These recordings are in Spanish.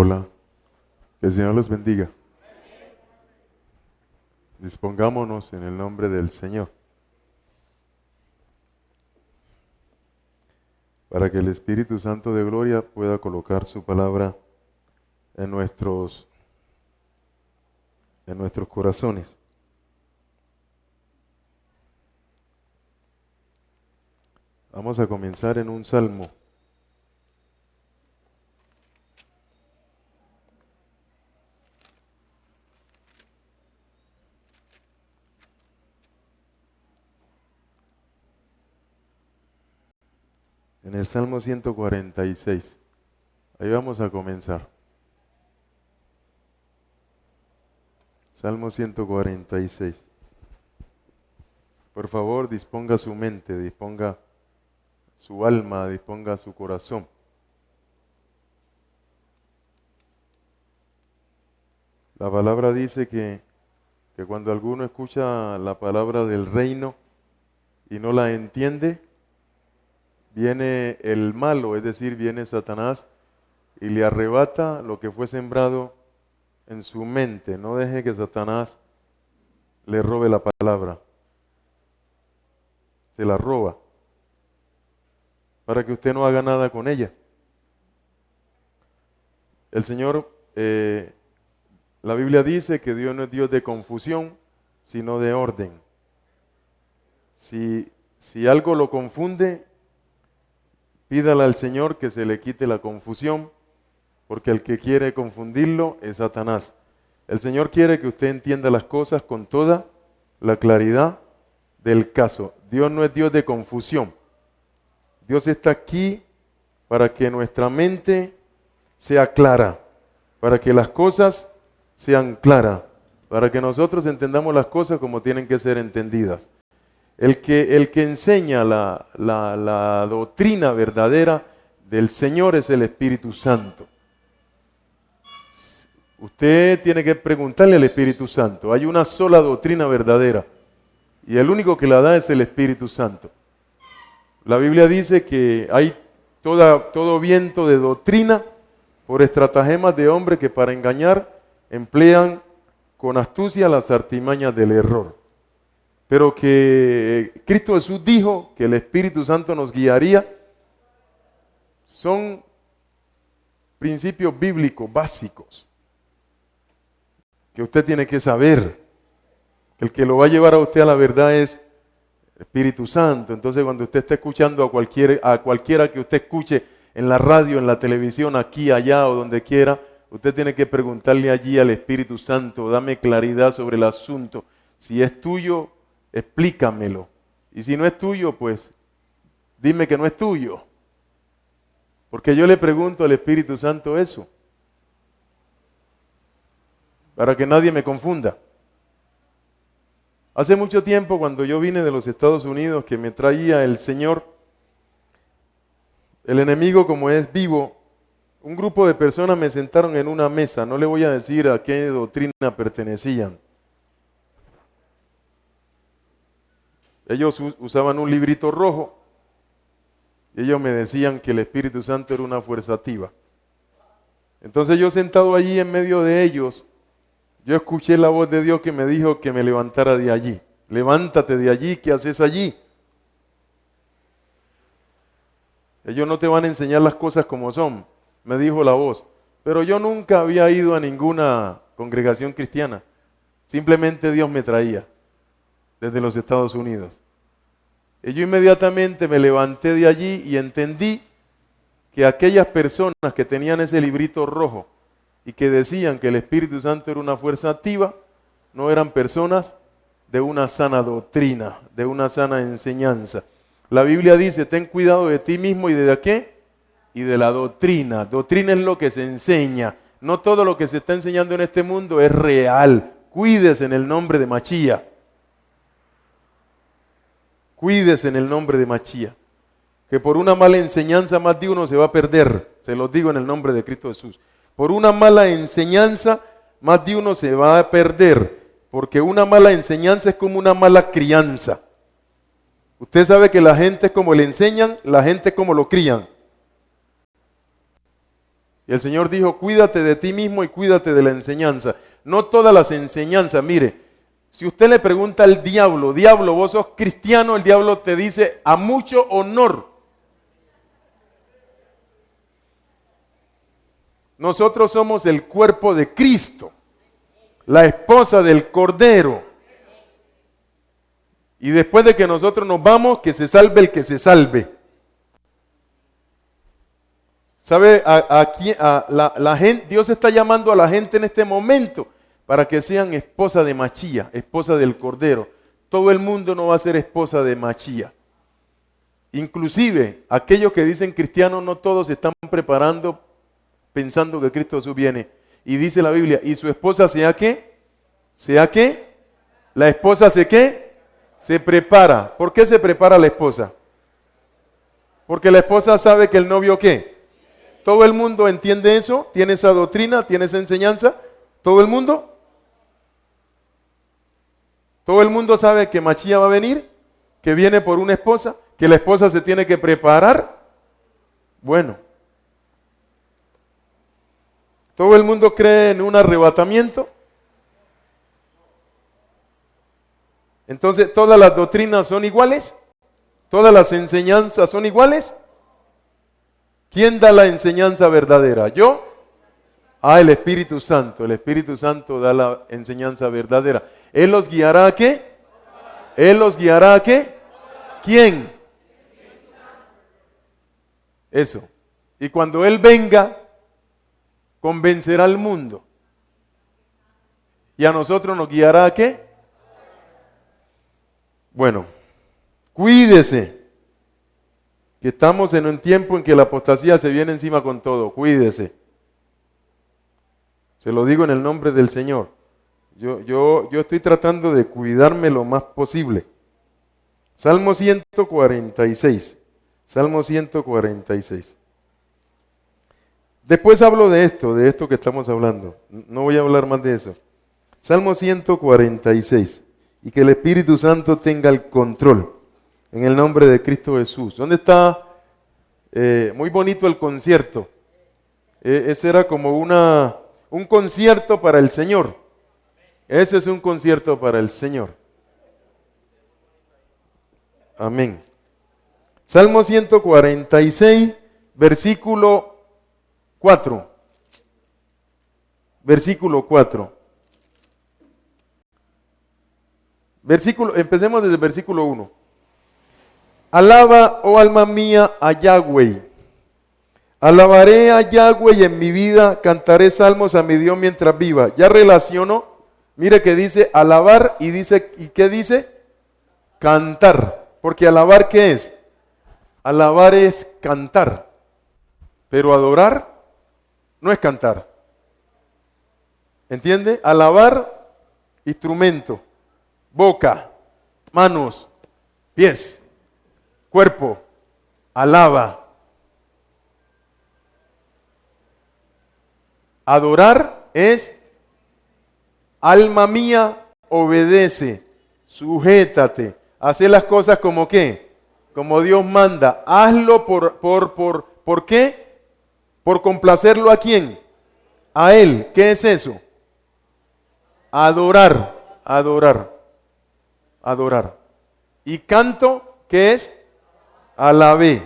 Hola, que el Señor los bendiga. Dispongámonos en el nombre del Señor, para que el Espíritu Santo de gloria pueda colocar su palabra en nuestros corazones. Vamos a comenzar en un salmo. En el Salmo 146. Ahí vamos a comenzar. Salmo 146. Por favor, disponga su mente, disponga su alma, disponga su corazón. La palabra dice que cuando alguno escucha la palabra del reino y no la entiende, viene el malo, es decir, viene Satanás y le arrebata lo que fue sembrado en su mente. No deje que Satanás le robe la palabra. Se la roba para que usted no haga nada con ella. El Señor, la Biblia dice que Dios no es Dios de confusión, sino de orden. Si algo lo confunde, pídale al Señor que se le quite la confusión, porque el que quiere confundirlo es Satanás. El Señor quiere que usted entienda las cosas con toda la claridad del caso. Dios no es Dios de confusión. Dios está aquí para que nuestra mente sea clara, para que las cosas sean claras, para que nosotros entendamos las cosas como tienen que ser entendidas. El que enseña la doctrina verdadera del Señor es el Espíritu Santo. Usted tiene que preguntarle al Espíritu Santo. Hay una sola doctrina verdadera y el único que la da es el Espíritu Santo. La Biblia dice que hay todo viento de doctrina por estratagemas de hombres que para engañar emplean con astucia las artimañas del error. Pero que Cristo Jesús dijo que el Espíritu Santo nos guiaría, son principios bíblicos básicos que usted tiene que saber. El que lo va a llevar a usted a la verdad es el Espíritu Santo. Entonces cuando usted esté escuchando a cualquiera que usted escuche en la radio, en la televisión, aquí, allá o donde quiera, usted tiene que preguntarle allí al Espíritu Santo, dame claridad sobre el asunto. Si es tuyo, explícamelo. Y si no es tuyo, pues dime que no es tuyo. Porque yo le pregunto al Espíritu Santo eso, para que nadie me confunda. Hace mucho tiempo, cuando yo vine de los Estados Unidos, que me traía el Señor, el enemigo, como es vivo, un grupo de personas me sentaron en una mesa. No le voy a decir a qué doctrina pertenecían. Ellos usaban un librito rojo y ellos me decían que el Espíritu Santo era una fuerza activa. Entonces yo sentado allí en medio de ellos, yo escuché la voz de Dios que me dijo que me levantara de allí. Levántate de allí, ¿qué haces allí? Ellos no te van a enseñar las cosas como son, me dijo la voz. Pero yo nunca había ido a ninguna congregación cristiana. Simplemente Dios me traía desde los Estados Unidos. Y yo inmediatamente me levanté de allí y entendí que aquellas personas que tenían ese librito rojo y que decían que el Espíritu Santo era una fuerza activa, no eran personas de una sana doctrina, de una sana enseñanza. La Biblia dice, ten cuidado de ti mismo y de qué? Y de la doctrina. Doctrina es lo que se enseña. No todo lo que se está enseñando en este mundo es real. Cuídese en el nombre de Machía. Cuídese en el nombre de Machía. Que por una mala enseñanza más de uno se va a perder. Se los digo en el nombre de Cristo Jesús. Por una mala enseñanza más de uno se va a perder. Porque una mala enseñanza es como una mala crianza. Usted sabe que la gente es como le enseñan, la gente es como lo crían. Y el Señor dijo, cuídate de ti mismo y cuídate de la enseñanza. No todas las enseñanzas, mire, si usted le pregunta al diablo, diablo, vos sos cristiano, el diablo te dice, a mucho honor. Nosotros somos el cuerpo de Cristo, la esposa del Cordero. Y después de que nosotros nos vamos, que se salve el que se salve. ¿Sabe? La gente, Dios está llamando a la gente en este momento para que sean esposa de Machía, esposa del Cordero. Todo el mundo no va a ser esposa de Machía. Inclusive, aquellos que dicen cristianos, no todos se están preparando pensando que Cristo Jesús viene. Y dice la Biblia, ¿y su esposa sea qué? ¿Sea qué? ¿La esposa se qué? Se prepara. ¿Por qué se prepara la esposa? Porque la esposa sabe que el novio ¿qué? ¿Todo el mundo entiende eso? ¿Tiene esa doctrina? ¿Tiene esa enseñanza? ¿Todo el mundo? ¿Todo el mundo sabe que Machía va a venir? ¿Que viene por una esposa? ¿Que la esposa se tiene que preparar? Bueno. ¿Todo el mundo cree en un arrebatamiento? Entonces, ¿todas las doctrinas son iguales? ¿Todas las enseñanzas son iguales? ¿Quién da la enseñanza verdadera? ¿Yo? El Espíritu Santo. El Espíritu Santo da la enseñanza verdadera. ¿Él los guiará a qué? ¿Él los guiará a qué? ¿Quién? Eso. Y cuando Él venga, convencerá al mundo. ¿Y a nosotros nos guiará a qué? Bueno, cuídese. Que estamos en un tiempo en que la apostasía se viene encima con todo. Cuídese. Se lo digo en el nombre del Señor. Yo estoy tratando de cuidarme lo más posible. Salmo 146. Salmo 146. Después hablo de esto que estamos hablando. No voy a hablar más de eso. Salmo 146. Y que el Espíritu Santo tenga el control. En el nombre de Cristo Jesús. ¿Dónde está? Muy bonito el concierto. Ese era como un concierto para el Señor. Ese es un concierto para el Señor. Amén. Salmo 146, versículo 4. Versículo 4. Empecemos desde el versículo 1. Alaba, oh alma mía, a Yahweh. Alabaré a Yahweh y en mi vida cantaré salmos a mi Dios mientras viva. Ya relaciono, mire que dice alabar y dice, ¿y qué dice? Cantar. Porque alabar, ¿qué es? Alabar es cantar. Pero adorar no es cantar. ¿Entiende? Alabar, instrumento, boca, manos, pies. Cuerpo, alaba. Adorar es, alma mía, obedece, sujétate, hace las cosas como qué, como Dios manda. Hazlo ¿por qué? Por complacerlo a quién, a Él. ¿Qué es eso? Adorar, adorar, adorar. Y canto, ¿qué es? Alabé.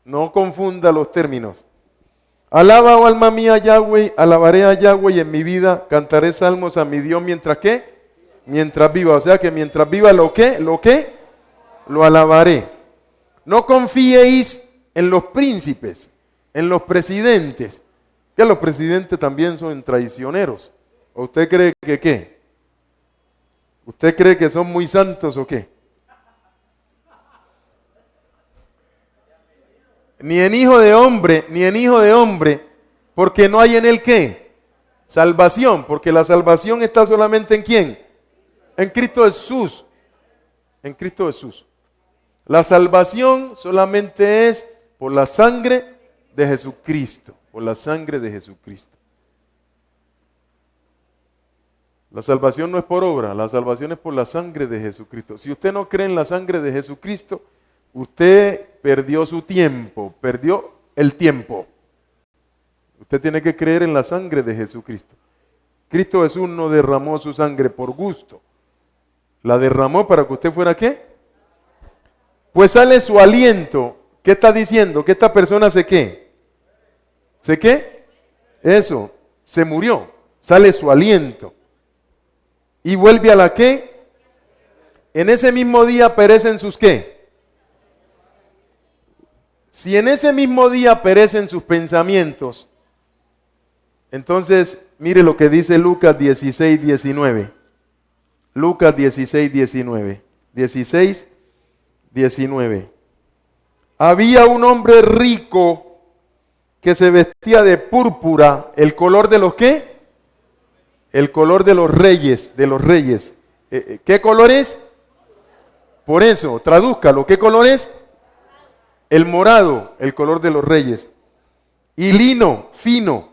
No confunda los términos. Alaba, oh alma mía, a Yahweh, alabaré a Yahweh y en mi vida cantaré salmos a mi Dios mientras ¿qué? Mientras viva. O sea que mientras viva lo alabaré. No confiéis en los príncipes, en los presidentes, que los presidentes también son traicioneros. ¿O usted cree que qué? ¿Usted cree que son muy santos o qué? Ni en hijo de hombre, porque no hay en él ¿qué? Salvación, porque la salvación está solamente ¿en quién? En Cristo Jesús. En Cristo Jesús. La salvación solamente es por la sangre de Jesucristo, por la sangre de Jesucristo. La salvación no es por obra, la salvación es por la sangre de Jesucristo. Si usted no cree en la sangre de Jesucristo, usted perdió su tiempo, perdió el tiempo. Usted tiene que creer en la sangre de Jesucristo. Cristo Jesús no derramó su sangre por gusto. La derramó para que usted fuera ¿qué? Pues sale su aliento. ¿Qué está diciendo? Que esta persona se ¿qué? ¿Se qué? Eso, se murió. Sale su aliento. Y vuelve a la ¿qué? En ese mismo día perecen sus ¿qué? Si en ese mismo día perecen sus pensamientos, entonces mire lo que dice Lucas 16, 19. Lucas 16, 19. 16, 19. Había un hombre rico que se vestía de púrpura, el color de los ¿qué? El color de los reyes, ¿Qué color es? Por eso, tradúzcalo, ¿qué color es? El morado, el color de los reyes. Y lino, fino.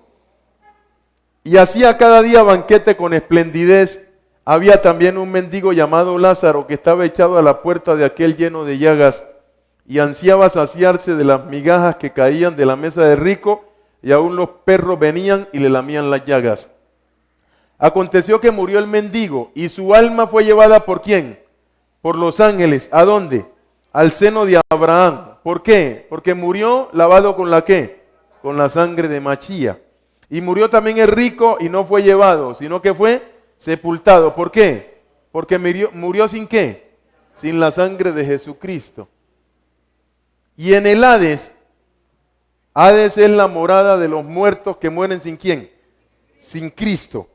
Y hacía cada día banquete con esplendidez. Había también un mendigo llamado Lázaro que estaba echado a la puerta de aquel lleno de llagas y ansiaba saciarse de las migajas que caían de la mesa del rico, y aún los perros venían y le lamían las llagas. Aconteció que murió el mendigo y su alma fue llevada ¿por quién? Por los ángeles. ¿A dónde? Al seno de Abraham. ¿Por qué? Porque murió lavado con la ¿qué? Con la sangre de Machía. Y murió también el rico y no fue llevado, sino que fue sepultado. ¿Por qué? Porque murió sin ¿qué? Sin la sangre de Jesucristo. Y en el Hades, Hades es la morada de los muertos que mueren sin ¿quién? Sin Cristo.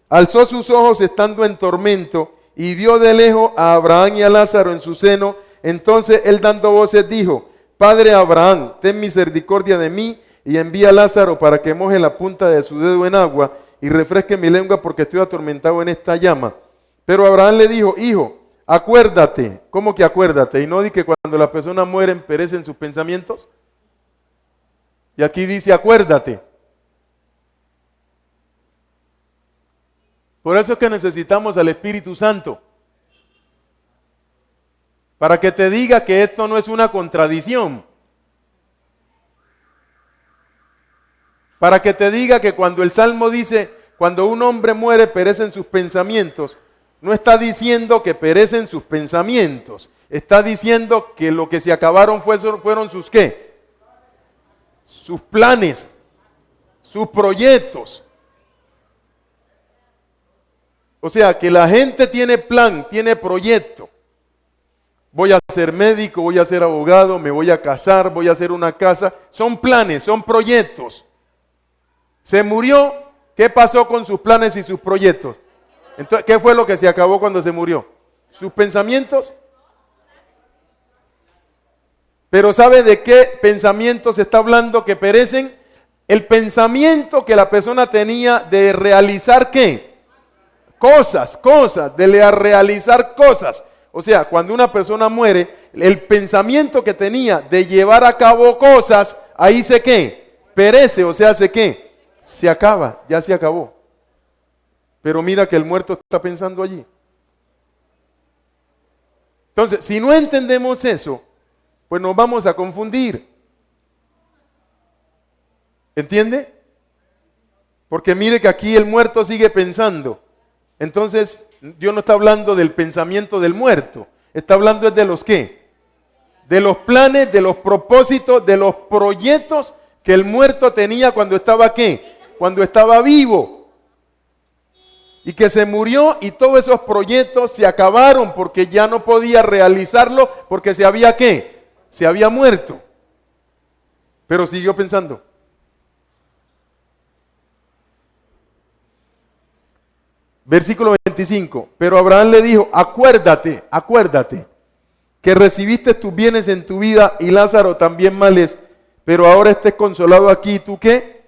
Alzó sus ojos estando en tormento y vio de lejos a Abraham y a Lázaro en su seno. Entonces él dando voces dijo: Padre Abraham, ten misericordia de mí y envía a Lázaro para que moje la punta de su dedo en agua y refresque mi lengua porque estoy atormentado en esta llama. Pero Abraham le dijo: Hijo, acuérdate. ¿Cómo que acuérdate? Y no di que cuando las personas mueren perecen sus pensamientos. Y aquí dice acuérdate. Por eso es que necesitamos al Espíritu Santo. Para que te diga que esto no es una contradicción. Para que te diga que cuando el Salmo dice, cuando un hombre muere perecen sus pensamientos, no está diciendo que perecen sus pensamientos. Está diciendo que lo que se acabaron fueron sus ¿qué? Sus planes, sus proyectos. O sea, que la gente tiene plan, tiene proyecto. Voy a ser médico, voy a ser abogado, me voy a casar, voy a hacer una casa. Son planes, son proyectos. Se murió, ¿qué pasó con sus planes y sus proyectos? Entonces, ¿qué fue lo que se acabó cuando se murió? ¿Sus pensamientos? Pero ¿sabe de qué pensamientos se está hablando que perecen? El pensamiento que la persona tenía de realizar ¿qué? Cosas, de realizar cosas. O sea, cuando una persona muere, el pensamiento que tenía de llevar a cabo cosas, ahí se ¿qué? Perece, o sea, ¿se qué? Se acaba, ya se acabó. Pero mira que el muerto está pensando allí. Entonces, si no entendemos eso, pues nos vamos a confundir. ¿Entiende? Porque mire que aquí el muerto sigue pensando. Entonces, Dios no está hablando del pensamiento del muerto. Está hablando de los ¿qué? De los planes, de los propósitos, de los proyectos que el muerto tenía cuando estaba ¿qué? Cuando estaba vivo. Y que se murió y todos esos proyectos se acabaron porque ya no podía realizarlo porque se había ¿qué? Se había muerto. Pero siguió pensando. Versículo 25. Pero Abraham le dijo: acuérdate, que recibiste tus bienes en tu vida y Lázaro también males, pero ahora estés consolado aquí. ¿Y tú qué?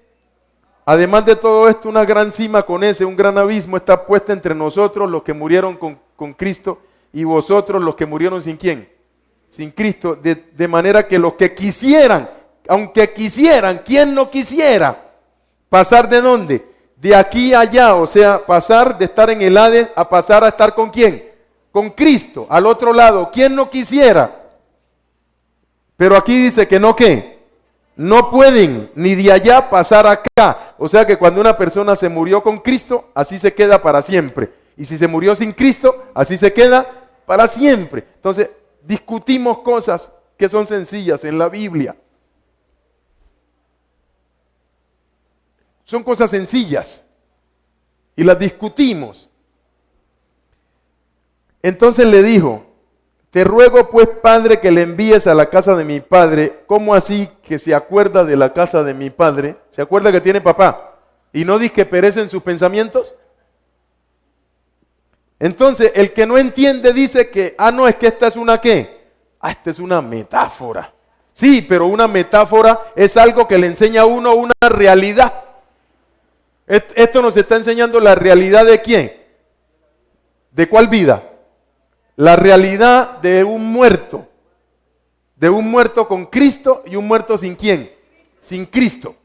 Además de todo esto, una gran cima con un gran abismo está puesta entre nosotros, los que murieron con Cristo, y vosotros, los que murieron sin ¿quién? Sin Cristo. De manera que los que quisieran, aunque quisieran, ¿quién no quisiera? ¿Pasar de dónde? De aquí a allá, o sea, pasar de estar en el Hades a pasar a estar ¿con quién? Con Cristo, al otro lado. ¿Quién no quisiera? Pero aquí dice que no, ¿qué? No pueden ni de allá pasar acá. O sea que cuando una persona se murió con Cristo, así se queda para siempre. Y si se murió sin Cristo, así se queda para siempre. Entonces, discutimos cosas que son sencillas en la Biblia. Son cosas sencillas y las discutimos. Entonces le dijo, te ruego pues, Padre, que le envíes a la casa de mi padre. ¿Cómo así que se acuerda de la casa de mi padre? ¿Se acuerda que tiene papá? ¿Y no dice que perecen sus pensamientos? Entonces, el que no entiende dice que, no, es que esta es una ¿qué? Esta es una metáfora. Sí, pero una metáfora es algo que le enseña a uno una realidad. Esto nos está enseñando la realidad de quién. ¿De cuál vida? La realidad de un muerto con Cristo y un muerto sin quién, sin Cristo.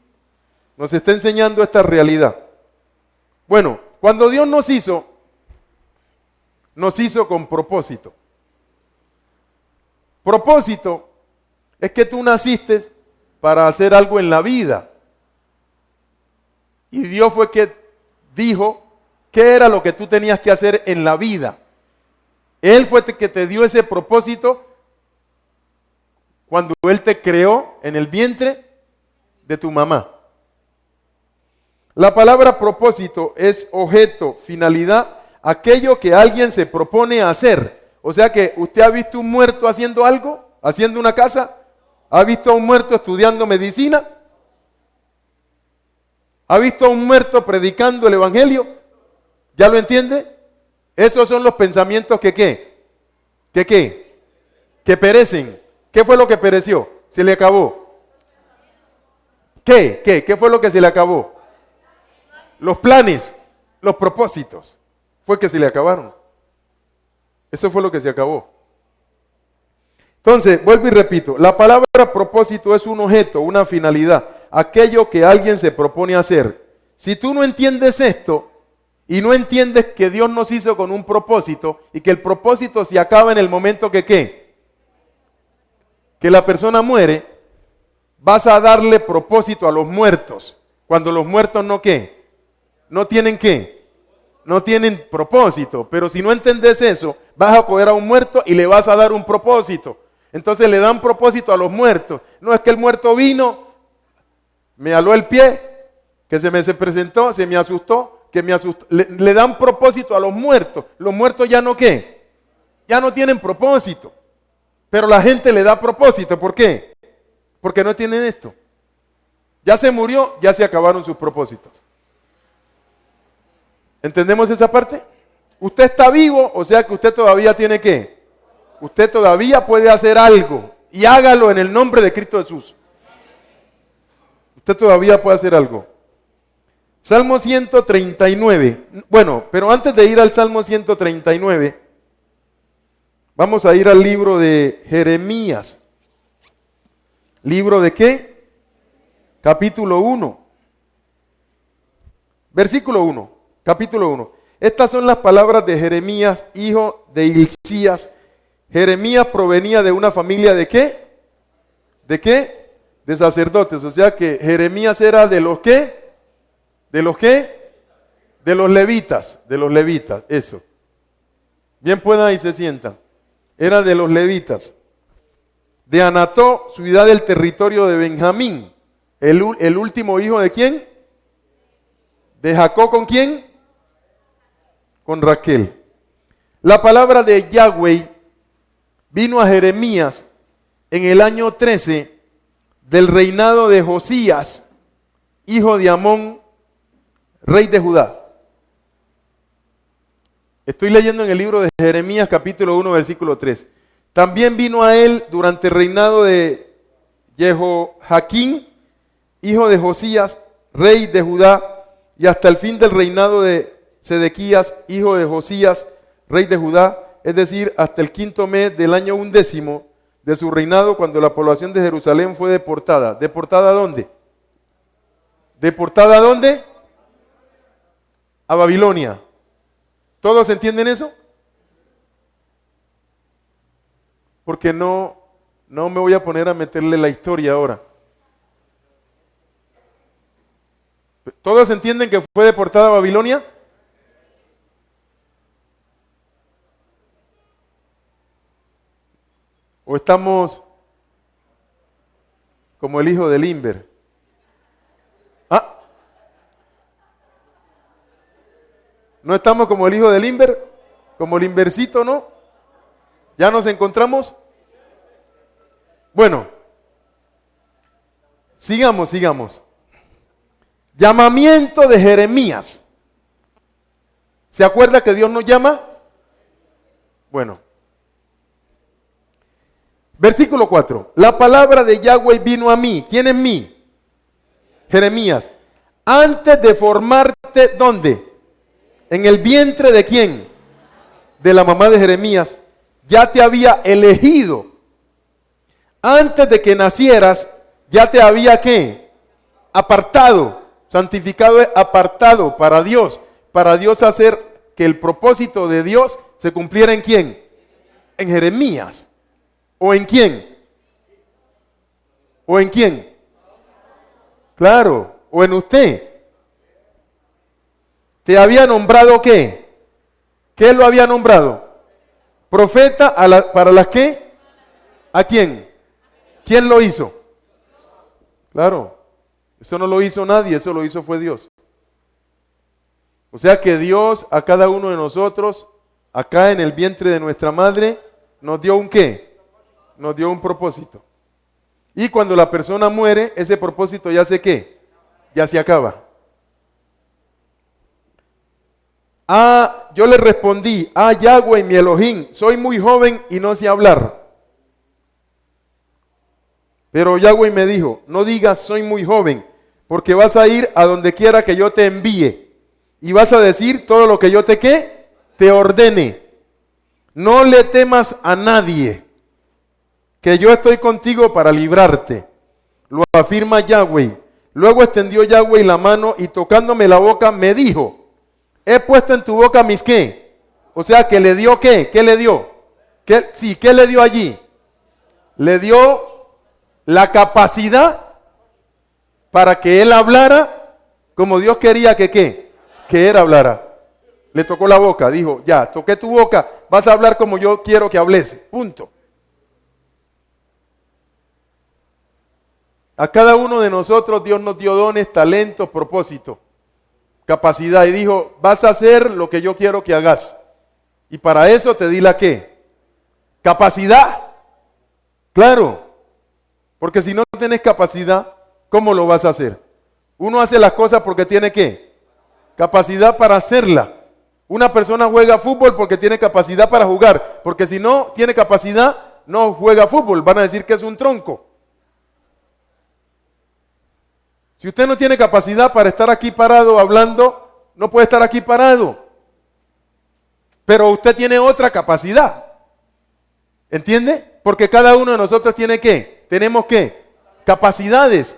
Nos está enseñando esta realidad. Bueno, cuando Dios nos hizo con propósito. Propósito es que tú naciste para hacer algo en la vida. Y Dios fue que dijo qué era lo que tú tenías que hacer en la vida. Él fue el que te dio ese propósito cuando Él te creó en el vientre de tu mamá. La palabra propósito es objeto, finalidad, aquello que alguien se propone hacer. O sea que usted ha visto un muerto haciendo algo, haciendo una casa, ha visto a un muerto estudiando medicina, ha visto a un muerto predicando el evangelio. ¿Ya lo entiende? Esos son los pensamientos que perecen. ¿Qué fue lo que pereció? Se le acabó. ¿Qué fue lo que se le acabó? Los planes, los propósitos. Fue que se le acabaron. Eso fue lo que se acabó. Entonces, vuelvo y repito, la palabra propósito es un objeto, una finalidad, aquello que alguien se propone hacer. Si tú no entiendes esto, y no entiendes que Dios nos hizo con un propósito y que el propósito se acaba en el momento que ¿qué? Que la persona muere, vas a darle propósito a los muertos. Cuando los muertos no ¿qué? No tienen ¿qué? No tienen propósito. Pero si no entiendes eso, vas a coger a un muerto y le vas a dar un propósito. Entonces le dan propósito a los muertos. No es que el muerto vino, me aló el pie, que se presentó, se me asustó. Le dan propósito a los muertos. Los muertos ya no ¿qué? Ya no tienen propósito. Pero la gente le da propósito. ¿Por qué? Porque no tienen esto. Ya se murió, ya se acabaron sus propósitos. ¿Entendemos esa parte? Usted está vivo, o sea que usted todavía tiene ¿qué? Usted todavía puede hacer algo. Y hágalo en el nombre de Cristo Jesús. Usted todavía puede hacer algo. Salmo 139. Bueno, pero antes de ir al Salmo 139, vamos a ir al libro de Jeremías. ¿Libro de qué? Capítulo 1. Versículo 1. Capítulo 1. Estas son las palabras de Jeremías, hijo de Hilcías. Jeremías provenía de una familia ¿de qué? ¿De qué? De sacerdotes. O sea que Jeremías era de los ¿qué? ¿De los qué? De los levitas, eso. Bien puedan y se sientan. Era de los levitas. De Anató, ciudad del territorio de Benjamín. El último hijo ¿de quién? De Jacob, ¿con quién? Con Raquel. La palabra de Yahweh vino a Jeremías en el año 13 del reinado de Josías, hijo de Amón, rey de Judá. Estoy leyendo en el libro de Jeremías capítulo 1 versículo 3. También vino a él durante el reinado de Jehoiakim, hijo de Josías, rey de Judá, y hasta el fin del reinado de Sedequías, hijo de Josías, rey de Judá, es decir, hasta el 5º mes del año 11º de su reinado, cuando la población de Jerusalén fue deportada. ¿Deportada a dónde? ¿Deportada a dónde? A Babilonia. ¿Todos entienden eso? Porque no me voy a poner a meterle la historia ahora. ¿Todos entienden que fue deportada a Babilonia? ¿O estamos como el hijo de Limber? ¿Ah? ¿No estamos como el hijo de Limber? ¿Como Limbercito, no? ¿Ya nos encontramos? Bueno, sigamos. Llamamiento de Jeremías. ¿Se acuerda que Dios nos llama? Bueno. Versículo 4. La palabra de Yahweh vino a mí. ¿Quién es mí? Jeremías. Antes de formarte, ¿dónde? En el vientre de quién? De la mamá de Jeremías. Ya te había elegido. Antes de que nacieras, ya te había ¿qué? Apartado. Santificado es apartado para Dios. Para Dios hacer que el propósito de Dios se cumpliera en quién? En Jeremías. ¿O en quién? ¿O en quién? Claro, o en usted. ¿Te había nombrado qué? ¿Qué lo había nombrado? Profeta para las qué? ¿A quién? ¿Quién lo hizo? Claro, eso no lo hizo nadie, eso lo hizo fue Dios. O sea que Dios a cada uno de nosotros, acá en el vientre de nuestra madre, nos dio un qué? Nos dio un propósito. Y cuando la persona muere, ese propósito ya se qué? Ya se acaba. Yo le respondí, Yahweh mi Elohim, soy muy joven y no sé hablar. Pero Yahweh me dijo, no digas soy muy joven, porque vas a ir a donde quiera que yo te envíe. Y vas a decir todo lo que yo te ¿qué? Te ordene. No le temas a nadie, que yo estoy contigo para librarte. Lo afirma Yahweh. Luego extendió Yahweh la mano y tocándome la boca me dijo, he puesto en tu boca mis ¿qué? O sea que le dio ¿qué? ¿Qué le dio? ¿Qué le dio allí? Le dio la capacidad para que él hablara como Dios quería que ¿qué? Que él hablara. Le tocó la boca, dijo, ya, toqué tu boca, vas a hablar como yo quiero que hables, punto. A cada uno de nosotros Dios nos dio dones, talentos, propósito, capacidad y dijo, vas a hacer lo que yo quiero que hagas. Y para eso te di la ¿qué? Capacidad. Claro, porque si no tienes capacidad, ¿cómo lo vas a hacer? Uno hace las cosas porque tiene ¿qué? Capacidad para hacerla. Una persona juega fútbol porque tiene capacidad para jugar, porque si no tiene capacidad, no juega fútbol, van a decir que es un tronco. Si usted no tiene capacidad para estar aquí parado hablando, no puede estar aquí parado. Pero usted tiene otra capacidad. ¿Entiende? Porque cada uno de nosotros tiene ¿qué? Tenemos ¿qué? Capacidades.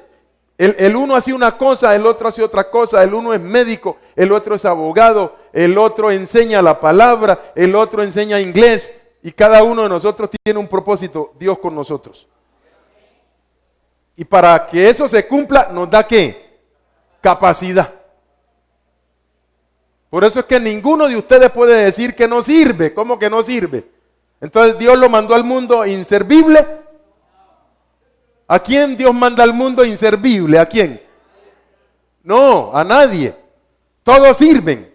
El uno hace una cosa, el otro hace otra cosa, el uno es médico, el otro es abogado, el otro enseña la palabra, el otro enseña inglés y cada uno de nosotros tiene un propósito, Dios con nosotros. Y para que eso se cumpla, nos da ¿qué? Capacidad. Por eso es que ninguno de ustedes puede decir que no sirve. ¿Cómo que no sirve? Entonces Dios lo mandó al mundo inservible. ¿A quién Dios manda al mundo inservible? ¿A quién? No, a nadie. Todos sirven.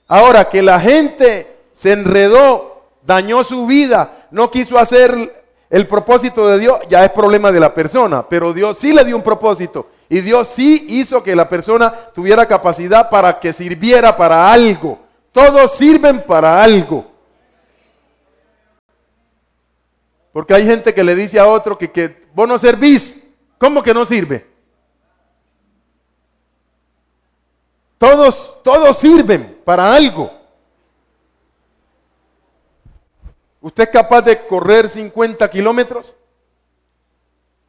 Ahora que la gente se enredó, dañó su vida, no quiso hacer el propósito de Dios, ya es problema de la persona, pero Dios sí le dio un propósito y Dios sí hizo que la persona tuviera capacidad para que sirviera para algo. Todos sirven para algo. Porque hay gente que le dice a otro que vos no servís. ¿Cómo que no sirve? Todos sirven para algo. ¿Usted es capaz de correr 50 kilómetros?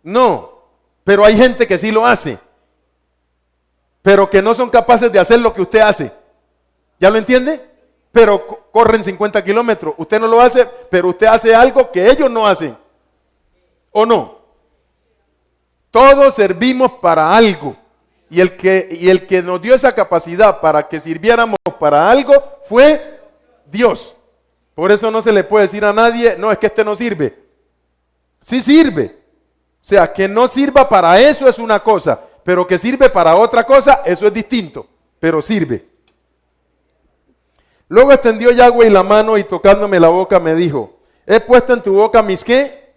No, pero hay gente que sí lo hace, pero que no son capaces de hacer lo que usted hace. ¿Ya lo entiende? Pero corren 50 kilómetros. Usted no lo hace, pero usted hace algo que ellos no hacen. ¿O no? Todos servimos para algo. Y el que nos dio esa capacidad para que sirviéramos para algo fue Dios. Por eso no se le puede decir a nadie, no, es que este no sirve. Sí sirve. O sea, que no sirva para eso es una cosa, pero que sirve para otra cosa, eso es distinto, pero sirve. Luego extendió Yahweh la mano y tocándome la boca me dijo, he puesto en tu boca mis ¿qué?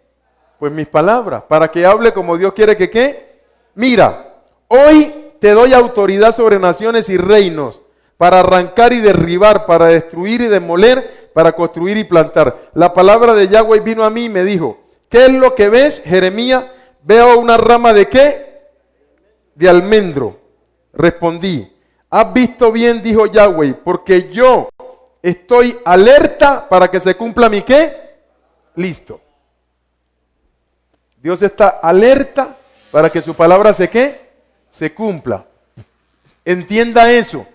Pues mis palabras, para que hable como Dios quiere que ¿qué? Mira, hoy te doy autoridad sobre naciones y reinos, para arrancar y derribar, para destruir y demoler, para construir y plantar. La palabra de Yahweh vino a mí y me dijo, ¿qué es lo que ves, Jeremías? Veo una rama de ¿qué? De almendro. Respondí, has visto bien, dijo Yahweh, porque yo estoy alerta para que se cumpla mi ¿qué? Listo. Dios está alerta para que su palabra se ¿qué? Se cumpla. Entienda eso.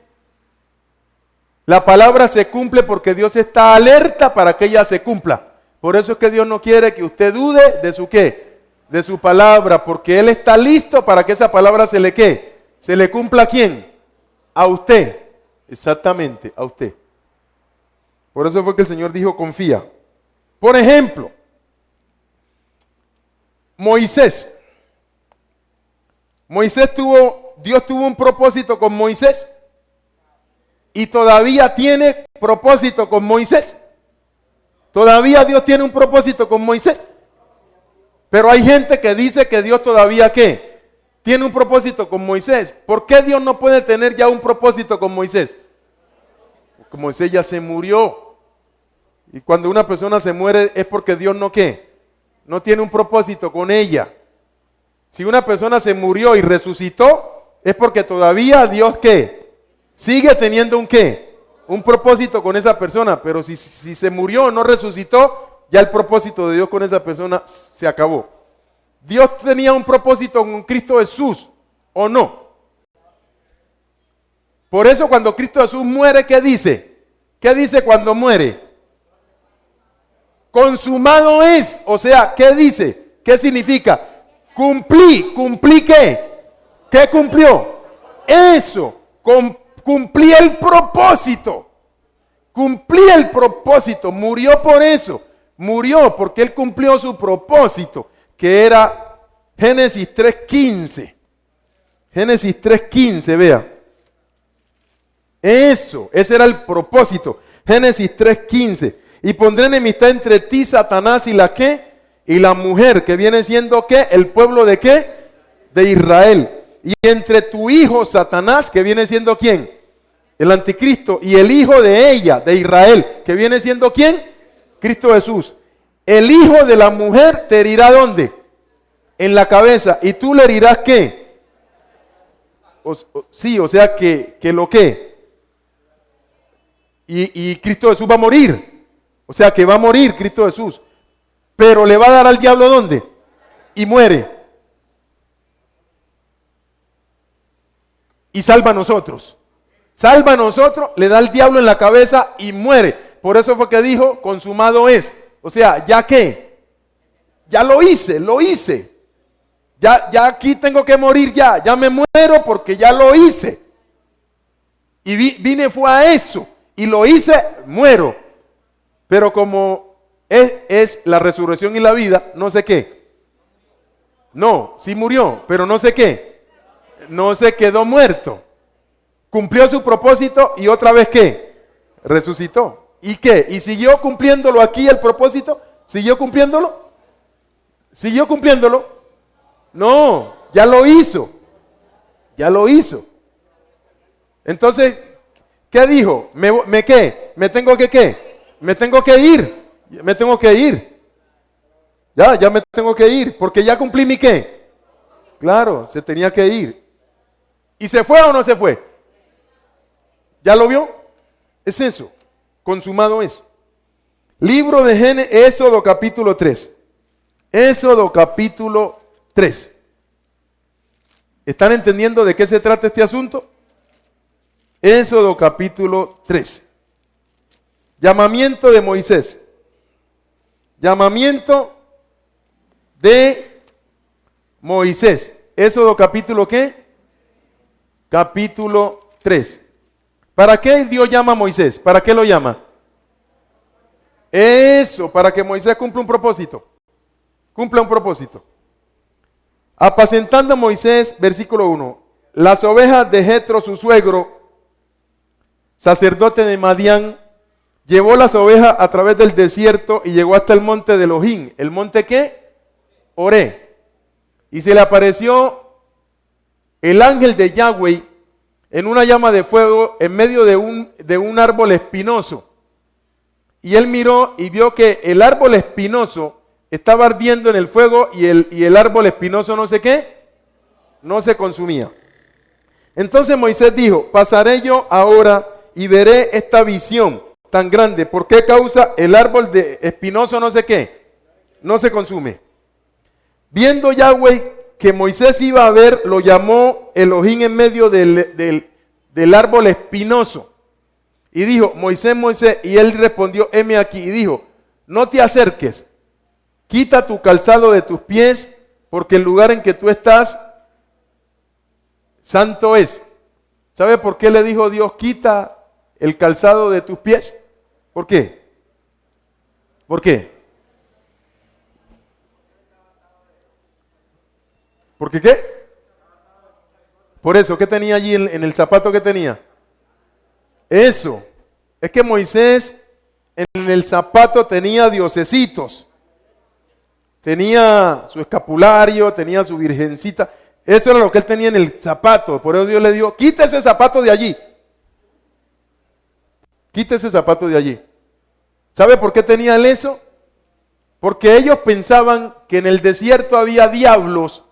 La palabra se cumple porque Dios está alerta para que ella se cumpla. Por eso es que Dios no quiere que usted dude de su ¿qué? De su palabra, porque Él está listo para que esa palabra se le ¿qué? ¿Se le cumpla a quién? A usted. Exactamente, a usted. Por eso fue que el Señor dijo, confía. Por ejemplo, Moisés. Dios tuvo un propósito con Moisés. Y todavía tiene propósito con Moisés. Todavía Dios tiene un propósito con Moisés. Pero hay gente que dice que Dios todavía ¿qué? Tiene un propósito con Moisés. ¿Por qué Dios no puede tener ya un propósito con Moisés? Porque Moisés ya se murió. Y cuando una persona se muere es porque Dios no ¿qué? No tiene un propósito con ella. Si una persona se murió y resucitó, es porque todavía Dios ¿qué? Sigue teniendo un ¿qué? Un propósito con esa persona, pero si se murió o no resucitó, ya el propósito de Dios con esa persona se acabó. Dios tenía un propósito con Cristo Jesús, ¿o no? Por eso cuando Cristo Jesús muere, ¿qué dice? ¿Qué dice cuando muere? Consumado es, o sea, ¿qué dice? ¿Qué significa? ¿Cumplí qué? ¿Qué cumplió? Eso, cumplí el propósito. Cumplí el propósito. Murió por eso. Murió porque Él cumplió su propósito, que era Génesis 3:15. Génesis 3:15, vea. Eso, ese era el propósito. Génesis 3:15. Y pondré enemistad entre ti, Satanás, y la ¿qué? Y la mujer, que viene siendo ¿qué? El pueblo de ¿qué? De Israel. Y entre tu hijo, Satanás, que viene siendo ¿quién? El anticristo. Y el hijo de ella, de Israel, que viene siendo ¿quién? Cristo Jesús. El hijo de la mujer te herirá ¿dónde? En la cabeza. ¿Y tú le herirás qué? Sí, o sea que lo que. Y Cristo Jesús va a morir. O sea que va a morir Cristo Jesús. Pero le va a dar al diablo ¿dónde? Y muere. Y salva a nosotros. Salva a nosotros, le da al diablo en la cabeza y muere. Por eso fue que dijo, consumado es. O sea, ¿ya qué? Ya lo hice. Ya aquí tengo que morir ya me muero porque ya lo hice. Y vine fue a eso. Y lo hice, muero. Pero como es la resurrección y la vida, no sé qué. No, sí murió, pero no sé qué. No se quedó muerto. Cumplió su propósito y otra vez ¿qué? Resucitó. ¿Y qué? ¿Y siguió cumpliéndolo aquí el propósito? ¿Siguió cumpliéndolo? ¿Siguió cumpliéndolo? No, ya lo hizo. Ya lo hizo. Entonces, ¿qué dijo? ¿Me qué? ¿Me tengo que qué? Me tengo que ir. Me tengo que ir. Ya me tengo que ir. Porque ya cumplí mi qué. Claro, se tenía que ir. ¿Y se fue o no se fue? ¿Ya lo vio? Es eso. Consumado es. Libro de Génesis, Éxodo capítulo 3. Éxodo capítulo 3. ¿Están entendiendo de qué se trata este asunto? Éxodo capítulo 3. Llamamiento de Moisés. Llamamiento de Moisés. Éxodo capítulo ¿qué? capítulo 3. ¿Para qué Dios llama a Moisés? ¿Para qué lo llama? Eso, para que Moisés cumpla un propósito. Cumpla un propósito. Apacentando a Moisés, versículo 1, las ovejas de Jetro, su suegro, sacerdote de Madián, llevó las ovejas a través del desierto y llegó hasta el monte de Elohim. ¿El monte qué? Oré. Y se le apareció el ángel de Yahweh en una llama de fuego en medio de un árbol espinoso. Y él miró y vio que el árbol espinoso estaba ardiendo en el fuego y el árbol espinoso no sé qué, no se consumía. Entonces Moisés dijo, pasaré yo ahora y veré esta visión tan grande. ¿Por qué causa el árbol de espinoso no sé qué? No se consume. Viendo Yahweh que Moisés iba a ver, lo llamó Elohim en medio del árbol espinoso. Y dijo, Moisés, Moisés, y él respondió, heme aquí. Y dijo, no te acerques, quita tu calzado de tus pies, porque el lugar en que tú estás, santo es. ¿Sabe por qué le dijo Dios, quita el calzado de tus pies? ¿Por qué? ¿Por qué? ¿Por qué qué? Por eso, ¿qué tenía allí en el zapato que tenía? Eso. Es que Moisés en el zapato tenía diosesitos. Tenía su escapulario, tenía su virgencita. Eso era lo que él tenía en el zapato. Por eso Dios le dijo, quita ese zapato de allí. Quita ese zapato de allí. ¿Sabe por qué tenía él eso? Porque ellos pensaban que en el desierto había diablos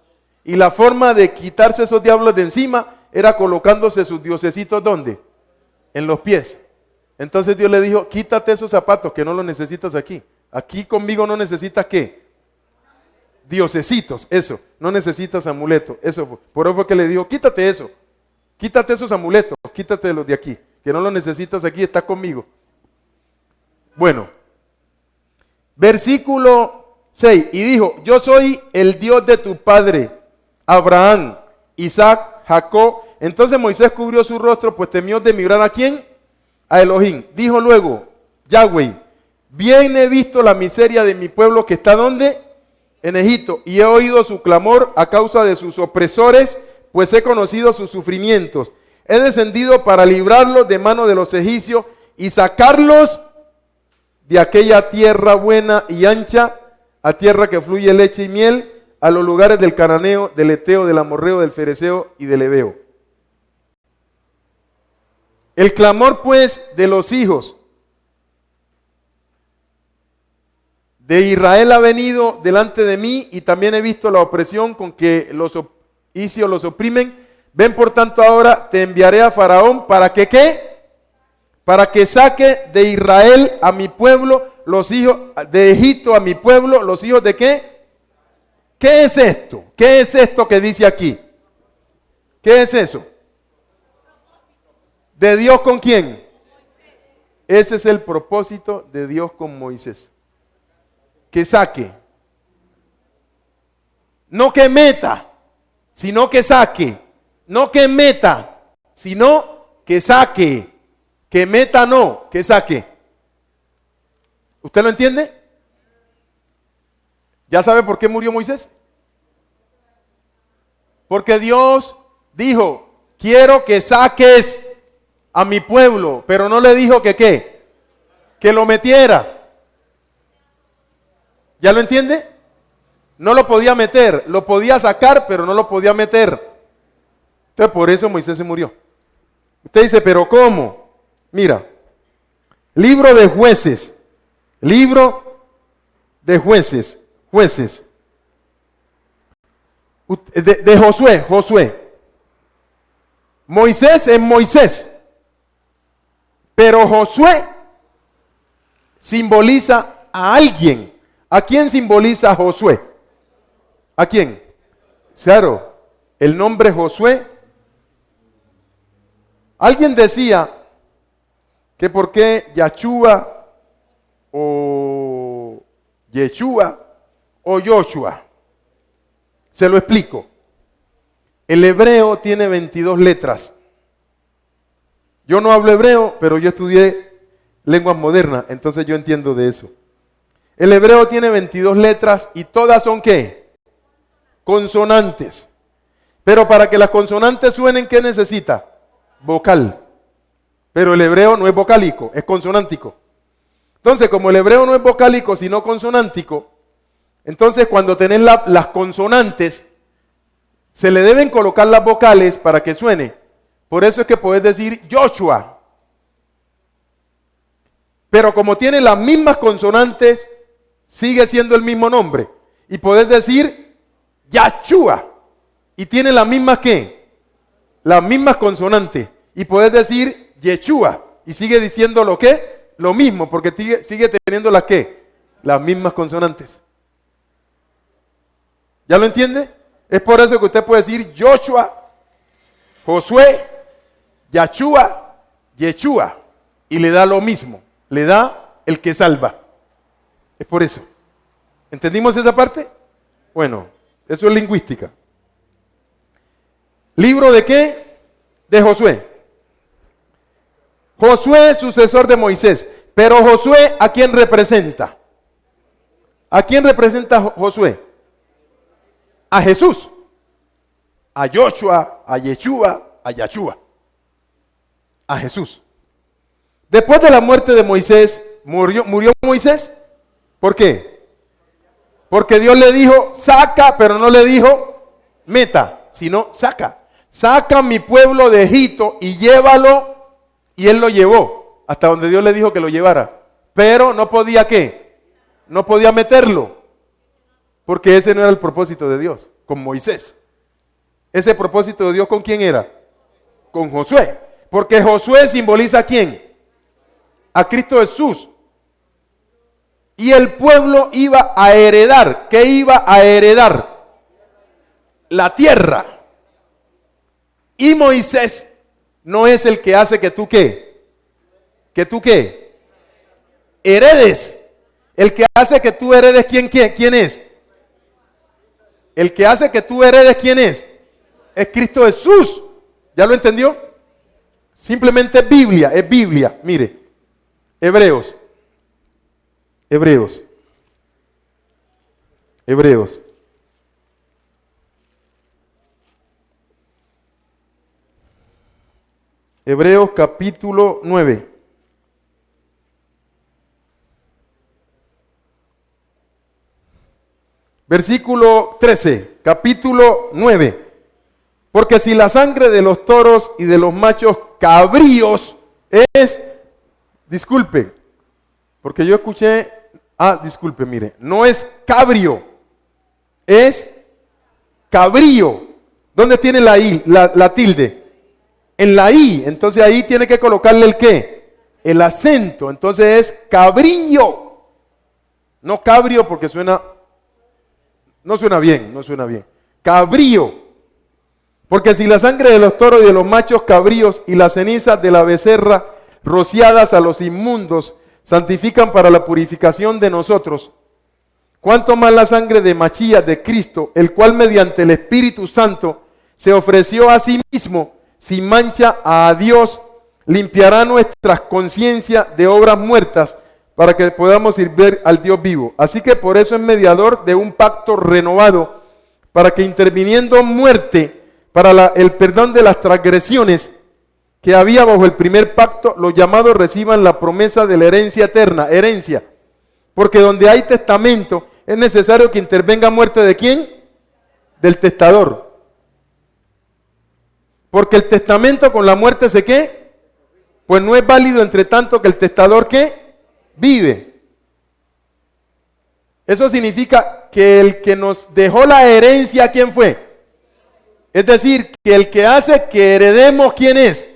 y la forma de quitarse esos diablos de encima era colocándose sus diosesitos, ¿dónde? En los pies. Entonces Dios le dijo, quítate esos zapatos que no los necesitas aquí. Aquí conmigo no necesitas ¿qué? Diosesitos, eso. No necesitas amuletos, eso fue. Por eso fue que le dijo, quítate eso. Quítate esos amuletos, quítate los de aquí. Que no los necesitas aquí, estás conmigo. Bueno. Versículo 6. Y dijo, yo soy el Dios de tu padre, Abraham, Isaac, Jacob. Entonces Moisés cubrió su rostro, pues temió de mirar ¿a quién? A Elohim. Dijo luego, Yahweh, bien he visto la miseria de mi pueblo que está ¿dónde? En Egipto. Y he oído su clamor a causa de sus opresores, pues he conocido sus sufrimientos. He descendido para librarlos de mano de los egipcios y sacarlos de aquella tierra buena y ancha, a tierra que fluye leche y miel, a los lugares del cananeo, del eteo, del amorreo, del fereceo y del heveo. El clamor pues de los hijos de Israel ha venido delante de mí y también he visto la opresión con que los egipcios los oprimen. Ven por tanto ahora, te enviaré a Faraón para que ¿qué? Para que saque de Israel a mi pueblo, los hijos de Egipto a mi pueblo, los hijos de ¿qué? ¿Qué es esto? ¿Qué es esto que dice aquí? ¿Qué es eso? ¿De Dios con quién? Ese es el propósito de Dios con Moisés. Que saque. No que meta, sino que saque. No que meta, sino que saque. Que meta no, que saque. ¿Usted lo entiende? ¿Ya sabe por qué murió Moisés? Porque Dios dijo, quiero que saques a mi pueblo, pero no le dijo que qué, que lo metiera. ¿Ya lo entiende? No lo podía meter, lo podía sacar, pero no lo podía meter. Entonces por eso Moisés se murió. Usted dice, ¿pero cómo? Mira, libro de jueces, jueces, de Josué. Moisés es Moisés, pero Josué simboliza a alguien. ¿A quién simboliza Josué? ¿A quién? Claro, el nombre Josué. Alguien decía que por qué Yahshua o Yeshua o Joshua. Se lo explico. El hebreo tiene 22 letras. Yo no hablo hebreo, pero yo estudié lenguas modernas, entonces yo entiendo de eso. El hebreo tiene 22 letras y todas son ¿qué? Consonantes. Pero para que las consonantes suenen, ¿qué necesita? Vocal. Pero el hebreo no es vocálico, es consonántico. Entonces, como el hebreo no es vocálico, sino consonántico, entonces cuando tenés las consonantes, se le deben colocar las vocales para que suene. Por eso es que podés decir Joshua. Pero como tiene las mismas consonantes, sigue siendo el mismo nombre. Y podés decir Yahshua. Y tiene las mismas ¿qué? Las mismas consonantes. Y podés decir Yeshua. Y sigue diciendo lo que? Lo mismo, porque sigue teniendo las ¿qué? Las mismas consonantes. ¿Ya lo entiende? Es por eso que usted puede decir Joshua, Josué, Yahshua, Yeshua. Y le da lo mismo. Le da el que salva. Es por eso. ¿Entendimos esa parte? Bueno, eso es lingüística. ¿Libro de qué? De Josué. Josué es sucesor de Moisés. Pero Josué, ¿a quién representa? ¿A quién representa Josué? A Jesús. A Joshua, a Yeshua, a Yahshua. A Jesús. Después de la muerte de Moisés, ¿murió Moisés? ¿Por qué? Porque Dios le dijo, saca, pero no le dijo, meta, sino saca. Saca a mi pueblo de Egipto y llévalo. Y él lo llevó hasta donde Dios le dijo que lo llevara. Pero no podía ¿qué? No podía meterlo. Porque ese no era el propósito de Dios con Moisés. Ese propósito de Dios ¿con quién era? Con Josué. Porque Josué simboliza ¿a quién? A Cristo Jesús. Y el pueblo iba a heredar. ¿Qué iba a heredar? La tierra. Y Moisés no es el que hace que tú ¿qué? Que tú ¿qué? Heredes. El que hace que tú heredes ¿quién es? El que hace que tú heredes ¿quién es? Es Cristo Jesús. ¿Ya lo entendió? Simplemente es Biblia. Mire, Hebreos. Hebreos capítulo 9. Versículo 13, capítulo 9. Porque si la sangre de los toros y de los machos cabríos es, disculpe, porque yo escuché, disculpe, mire, no es cabrio, es cabrío. ¿Dónde tiene la I, la tilde? En la I, entonces ahí tiene que colocarle el ¿qué? El acento, entonces es cabrillo. No cabrio porque no suena bien. Cabrío. Porque si la sangre de los toros y de los machos cabríos y las cenizas de la becerra rociadas a los inmundos santifican para la purificación de nosotros, cuánto más la sangre de Machías de Cristo, el cual mediante el Espíritu Santo se ofreció a sí mismo sin mancha a Dios, limpiará nuestras conciencias de obras muertas para que podamos servir al Dios vivo. Así que por eso es mediador de un pacto renovado, para que interviniendo muerte para el perdón de las transgresiones que había bajo el primer pacto, los llamados reciban la promesa de la herencia eterna, herencia. Porque donde hay testamento es necesario que intervenga muerte ¿de quién? Del testador. Porque el testamento con la muerte ¿se qué? Pues no es válido entre tanto que el testador ¿qué? Vive. Eso significa que el que nos dejó la herencia, ¿quién fue? Es decir, que el que hace que heredemos, ¿quién es?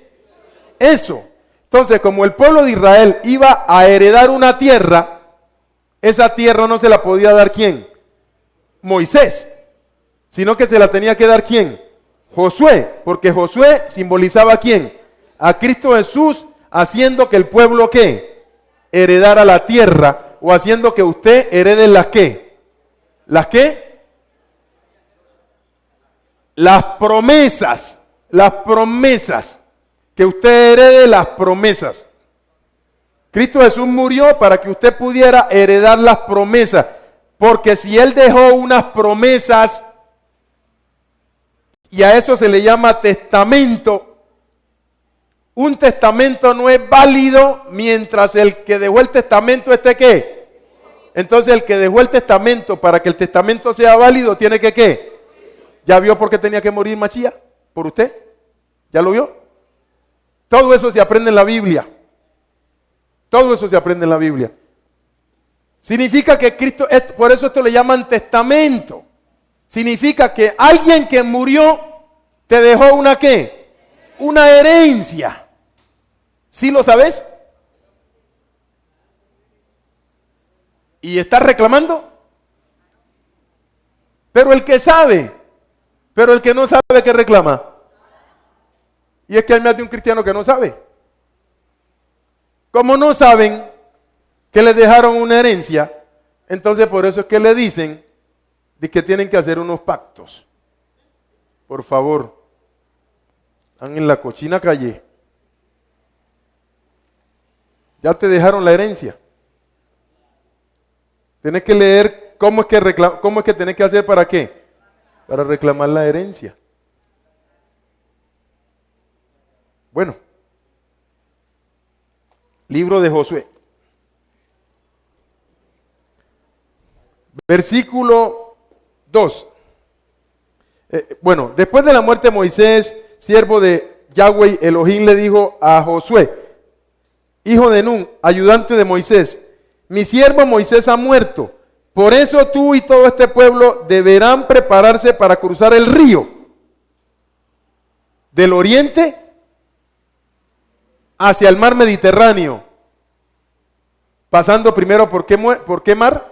Eso. Entonces, como el pueblo de Israel iba a heredar una tierra, esa tierra no se la podía dar ¿quién? Moisés. Sino que se la tenía que dar ¿quién? Josué. Porque Josué simbolizaba ¿a quién? A Cristo Jesús, haciendo que el pueblo ¿qué? Heredara la tierra, o haciendo que usted herede las ¿qué? ¿Las qué? las promesas, que usted herede las promesas. Cristo Jesús murió para que usted pudiera heredar las promesas, porque si Él dejó unas promesas, y a eso se le llama testamento, un testamento no es válido mientras el que dejó el testamento esté ¿qué? Entonces el que dejó el testamento, para que el testamento sea válido, tiene que ¿qué? ¿Ya vio por qué tenía que morir Machía? ¿Por usted? ¿Ya lo vio? Todo eso se aprende en la Biblia. Todo eso se aprende en la Biblia. Significa que Cristo, por eso esto le llaman testamento. Significa que alguien que murió te dejó una ¿qué? Una herencia. ¿Sí lo sabes? ¿Y estás reclamando? Pero el que sabe, pero el que no sabe, ¿qué reclama? Y es que hay más de un cristiano que no sabe. Como no saben que les dejaron una herencia, entonces por eso es que le dicen de que tienen que hacer unos pactos. Por favor, están en la cochina calle. Ya te dejaron la herencia. Tienes que leer cómo es que tenés que hacer para qué. Para reclamar la herencia. Bueno. Libro de Josué. Versículo 2. Después de la muerte de Moisés, siervo de Yahweh, Elohim le dijo a Josué, hijo de Nun, ayudante de Moisés, mi siervo Moisés ha muerto, por eso tú y todo este pueblo deberán prepararse para cruzar el río del oriente hacia el mar Mediterráneo, pasando primero ¿por qué mar?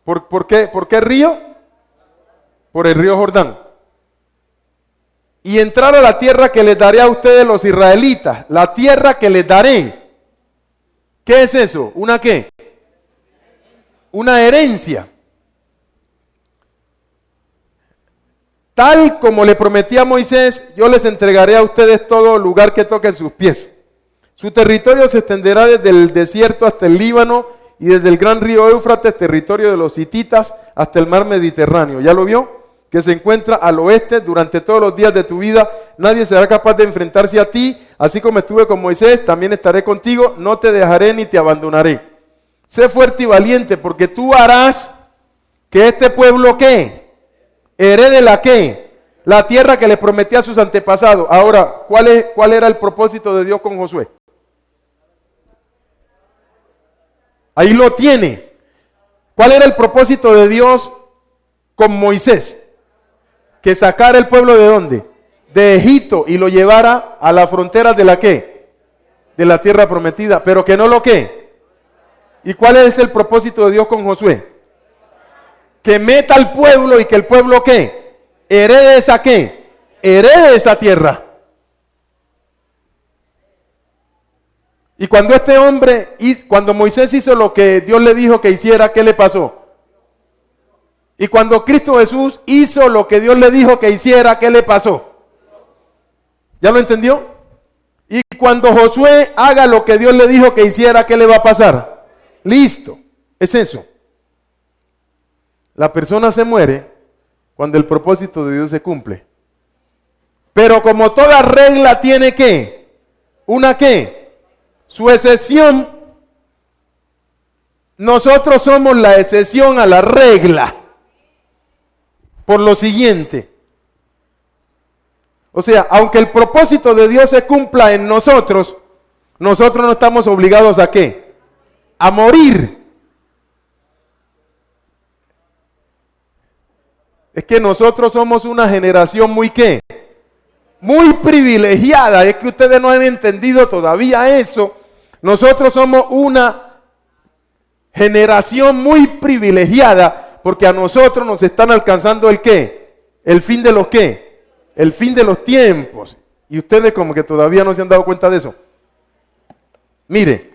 ¿Por qué río? Por el río Jordán. Y entrar a la tierra que les daré a ustedes los israelitas, la tierra que les daré. ¿Qué es eso? ¿Una qué? Una herencia. Tal como le prometí a Moisés, yo les entregaré a ustedes todo lugar que toquen sus pies. Su territorio se extenderá desde el desierto hasta el Líbano y desde el gran río Éufrates, territorio de los hititas, hasta el mar Mediterráneo. ¿Ya lo vio? Que se encuentra al oeste. Durante todos los días de tu vida nadie será capaz de enfrentarse a ti. Así como estuve con Moisés, también estaré contigo. No te dejaré ni te abandonaré. Sé fuerte y valiente, porque tú harás que este pueblo ¿qué? Herede la ¿qué? La tierra que le prometí a sus antepasados. Ahora, ¿cuál era el propósito de Dios con Josué? Ahí lo tiene. ¿Cuál era el propósito de Dios con Moisés? Que sacara el pueblo ¿de dónde? De Egipto, y lo llevara a las fronteras de la ¿qué? De la tierra prometida, pero que no lo ¿qué? ¿Y cuál es el propósito de Dios con Josué? Que meta al pueblo y que el pueblo ¿qué? Herede esa ¿qué? Herede esa tierra. Y cuando cuando Moisés hizo lo que Dios le dijo que hiciera, ¿qué le pasó? Y cuando Cristo Jesús hizo lo que Dios le dijo que hiciera, ¿qué le pasó? ¿Ya lo entendió? Y cuando Josué haga lo que Dios le dijo que hiciera, ¿qué le va a pasar? Listo, es eso. La persona se muere cuando el propósito de Dios se cumple. Pero como toda regla tiene ¿qué? ¿Una qué? Su excepción. Nosotros somos la excepción a la regla. Por lo siguiente. O sea, aunque el propósito de Dios se cumpla en nosotros, nosotros no estamos obligados ¿a qué? A morir. Es que nosotros somos una generación muy ¿qué? Muy privilegiada. Es que ustedes no han entendido todavía eso. Nosotros somos una generación muy privilegiada porque a nosotros nos están alcanzando el ¿qué? El fin de los ¿qué? El fin de los tiempos. Y ustedes como que todavía no se han dado cuenta de eso. Mire,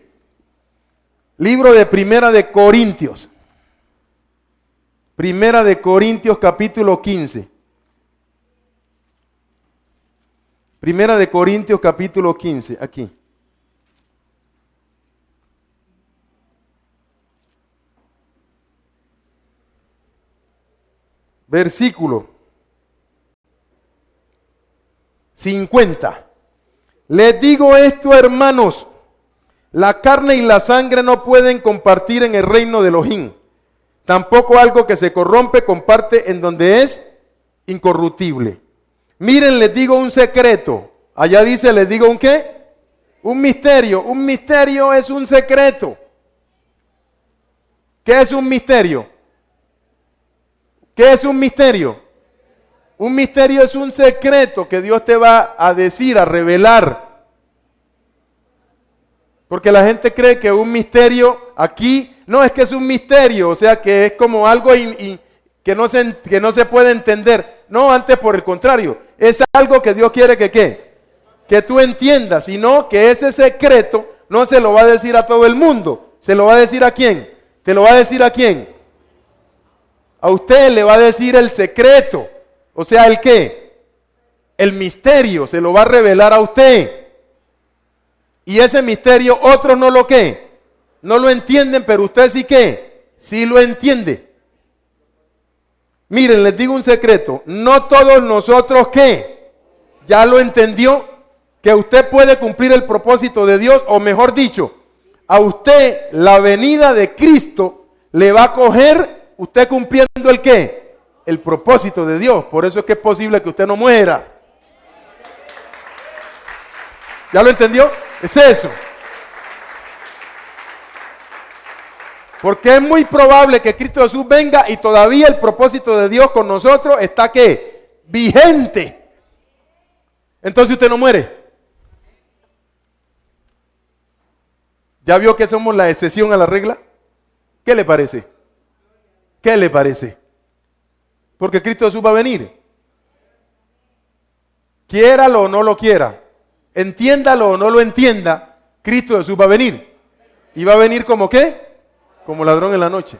libro de Primera de Corintios. Primera de Corintios capítulo 15. Primera de Corintios capítulo 15, aquí. Versículo 50. Les digo esto, hermanos, la carne y la sangre no pueden compartir en el reino de Elohim. Tampoco algo que se corrompe comparte en donde es incorruptible. Miren, les digo un secreto. Allá dice, les digo un ¿qué? Un misterio. Un misterio es un secreto. ¿Qué es un misterio? ¿Qué es un misterio? Un misterio es un secreto que Dios te va a decir, a revelar. Porque la gente cree que un misterio aquí, no es que es un misterio, o sea que es como algo que no se puede entender. No, antes por el contrario, es algo que Dios quiere que ¿qué? Que tú entiendas, sino que ese secreto no se lo va a decir a todo el mundo. ¿Se lo va a decir a quién? ¿Te lo va a decir a quién? A usted le va a decir el secreto. O sea, ¿el qué? El misterio se lo va a revelar a usted. Y ese misterio otros no lo ¿qué? No lo entienden, pero usted sí ¿qué? Sí lo entiende. Miren, les digo un secreto. No todos nosotros ¿qué? ¿Ya lo entendió? Que usted puede cumplir el propósito de Dios, o mejor dicho, a usted la venida de Cristo le va a coger usted cumpliendo el ¿qué? El propósito de Dios. Por eso es que es posible que usted no muera. ¿Ya lo entendió? Es eso. Porque es muy probable que Cristo Jesús venga y todavía el propósito de Dios con nosotros está ¿qué? Vigente. Entonces usted no muere. ¿Ya vio que somos la excepción a la regla? ¿Qué le parece? ¿Qué le parece? Porque Cristo Jesús va a venir. Quiéralo o no lo quiera, entiéndalo o no lo entienda, Cristo Jesús va a venir. ¿Y va a venir como qué? Como ladrón en la noche.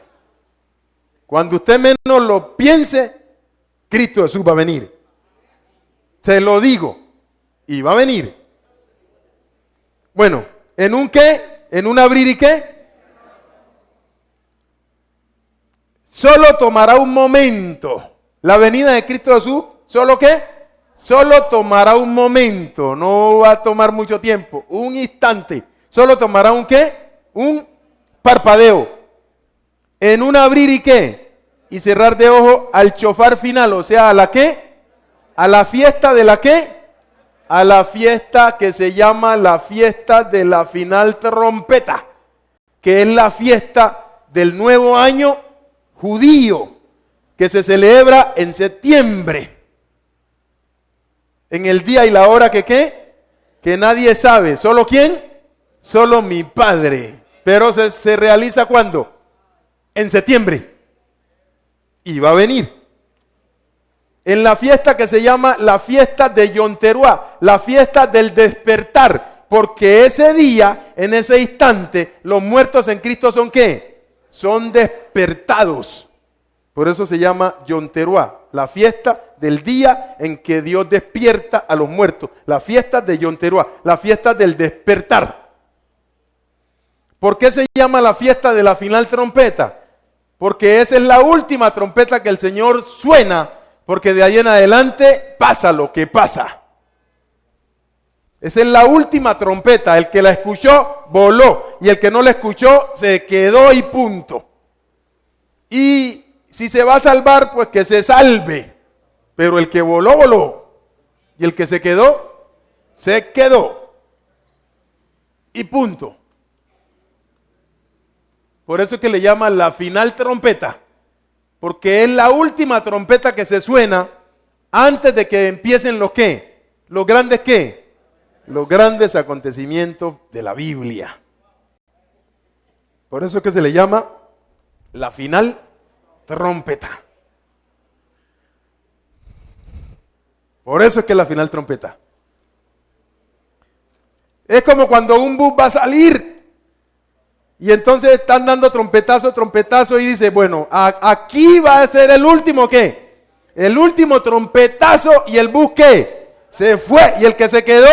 Cuando usted menos lo piense, Cristo Jesús va a venir. Se lo digo. Y va a venir. Bueno, ¿en un qué? ¿En un abrir y qué? Solo tomará un momento. La venida de Cristo Jesús, ¿solo qué? Solo tomará un momento. No va a tomar mucho tiempo. Un instante. Solo tomará un qué? Un parpadeo. En un abrir y qué? Y cerrar de ojo al chofar final. O sea, ¿a la qué? A la fiesta de la qué? A la fiesta que se llama la fiesta de la final trompeta. Que es la fiesta del nuevo año judío, que se celebra en septiembre, en el día y la hora que ¿qué? Que nadie sabe. ¿Solo quién? Solo mi Padre. Pero se realiza ¿cuándo? En septiembre. Y va a venir. En la fiesta que se llama la fiesta de Yom Teruah, la fiesta del despertar, porque ese día, en ese instante, los muertos en Cristo son ¿qué? Son despertados. Por eso se llama Yom Teruah, la fiesta del día en que Dios despierta a los muertos. La fiesta de Yom Teruah, la fiesta del despertar. ¿Por qué se llama la fiesta de la final trompeta? Porque esa es la última trompeta que el Señor suena, porque de ahí en adelante pasa lo que pasa. Esa es la última trompeta. El que la escuchó, voló. Y el que no la escuchó, se quedó y punto. Y si se va a salvar, pues que se salve. Pero el que voló, voló. Y el que se quedó, se quedó. Y punto. Por eso es que le llaman la final trompeta. Porque es la última trompeta que se suena antes de que empiecen los ¿qué? Los grandes ¿qué? Los grandes acontecimientos de la Biblia. Por eso es que se le llama la final trompeta. Por eso es que es la final trompeta. Es como cuando un bus va a salir y entonces están dando trompetazo, trompetazo y dice, bueno, aquí va a ser el último ¿qué? El último trompetazo y el bus ¿qué? se fue. Y el que se quedó,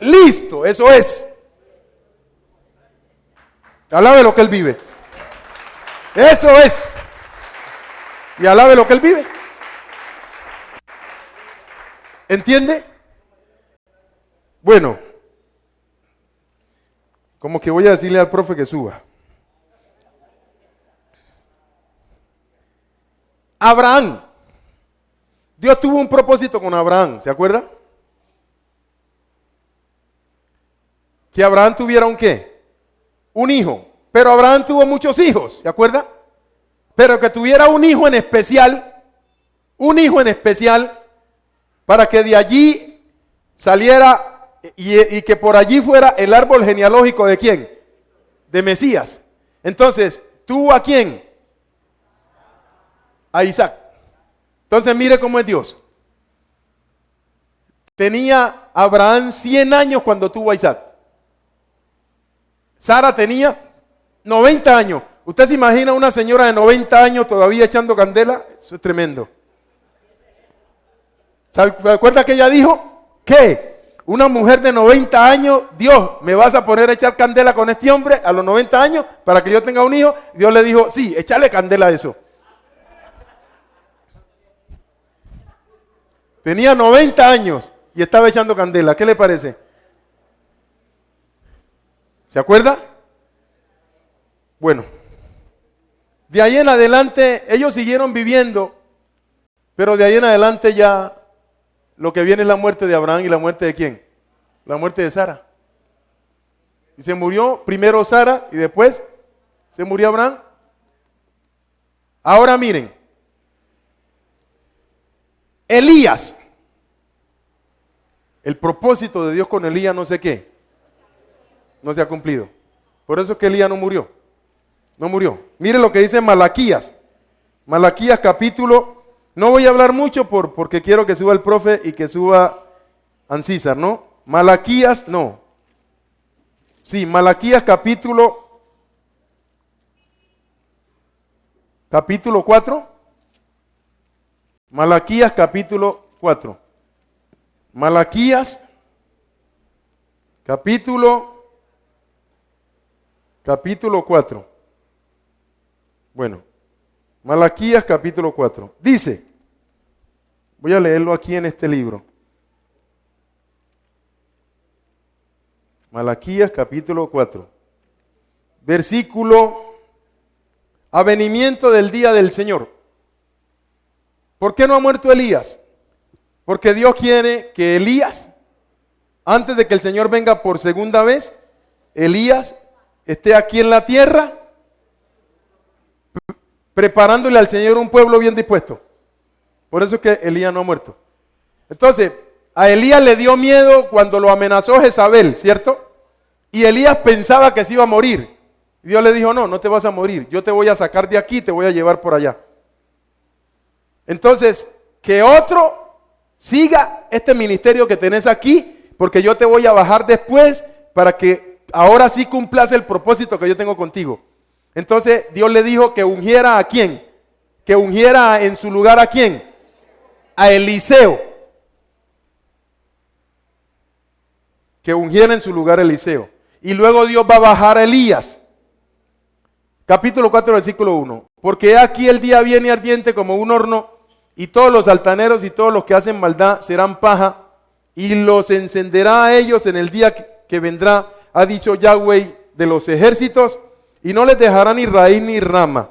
listo. Eso es. Alabe lo que él vive. Eso es. Y alabe lo que él vive. ¿Entiende? Bueno, como que voy a decirle al profe que suba. Abraham. Dios tuvo un propósito con Abraham, ¿se acuerda? Que Abraham tuviera un ¿qué? Un hijo. Pero Abraham tuvo muchos hijos, ¿se acuerda? Pero que tuviera un hijo en especial, para que de allí saliera y que por allí fuera el árbol genealógico ¿de quién? De Mesías. Entonces, ¿tuvo a quién? A Isaac. Entonces mire cómo es Dios. Tenía Abraham 100 años cuando tuvo a Isaac. Sara tenía 90 años. ¿Usted se imagina una señora de 90 años todavía echando candela? Eso es tremendo. ¿Se acuerda que ella dijo? ¿Qué? Una mujer de 90 años, Dios, ¿me vas a poner a echar candela con este hombre a los 90 años para que yo tenga un hijo? Dios le dijo, sí, échale candela a eso. Tenía 90 años y estaba echando candela. ¿Qué le parece? ¿Se acuerda? Bueno, de ahí en adelante ellos siguieron viviendo, pero de ahí en adelante ya lo que viene es la muerte de Abraham y la muerte de ¿quién? La muerte de Sara. Y se murió primero Sara y después se murió Abraham. Ahora miren, Elías, el propósito de Dios con Elías no sé qué, no se ha cumplido. Por eso es que Elías no murió. No murió. Mire lo que dice Malaquías. Malaquías capítulo, no voy a hablar mucho porque quiero que suba el profe y que suba Ancísar, ¿no? Malaquías, no. Sí, Malaquías capítulo 4. Malaquías capítulo 4. Malaquías capítulo 4. Bueno, Malaquías capítulo 4. Dice, voy a leerlo aquí en este libro. Malaquías capítulo 4. Versículo, avenimiento del día del Señor. ¿Por qué no ha muerto Elías? Porque Dios quiere que Elías, antes de que el Señor venga por segunda vez, Elías esté aquí en la tierra, preparándole al Señor un pueblo bien dispuesto. Por eso es que Elías no ha muerto. Entonces, a Elías le dio miedo cuando lo amenazó Jezabel, ¿cierto? Y Elías pensaba que se iba a morir. Y Dios le dijo, no, no te vas a morir. Yo te voy a sacar de aquí y te voy a llevar por allá. Entonces, que otro siga este ministerio que tenés aquí, porque yo te voy a bajar después para que ahora sí cumplas el propósito que yo tengo contigo. Entonces Dios le dijo que ungiera a quién, que ungiera en su lugar a quién, a Eliseo, que ungiera en su lugar a Eliseo. Y luego Dios va a bajar a Elías. Capítulo 4, versículo 1. Porque aquí el día viene ardiente como un horno, y todos los altaneros y todos los que hacen maldad serán paja, y los encenderá a ellos en el día que vendrá, ha dicho Yahweh de los ejércitos, y no les dejará ni raíz ni rama.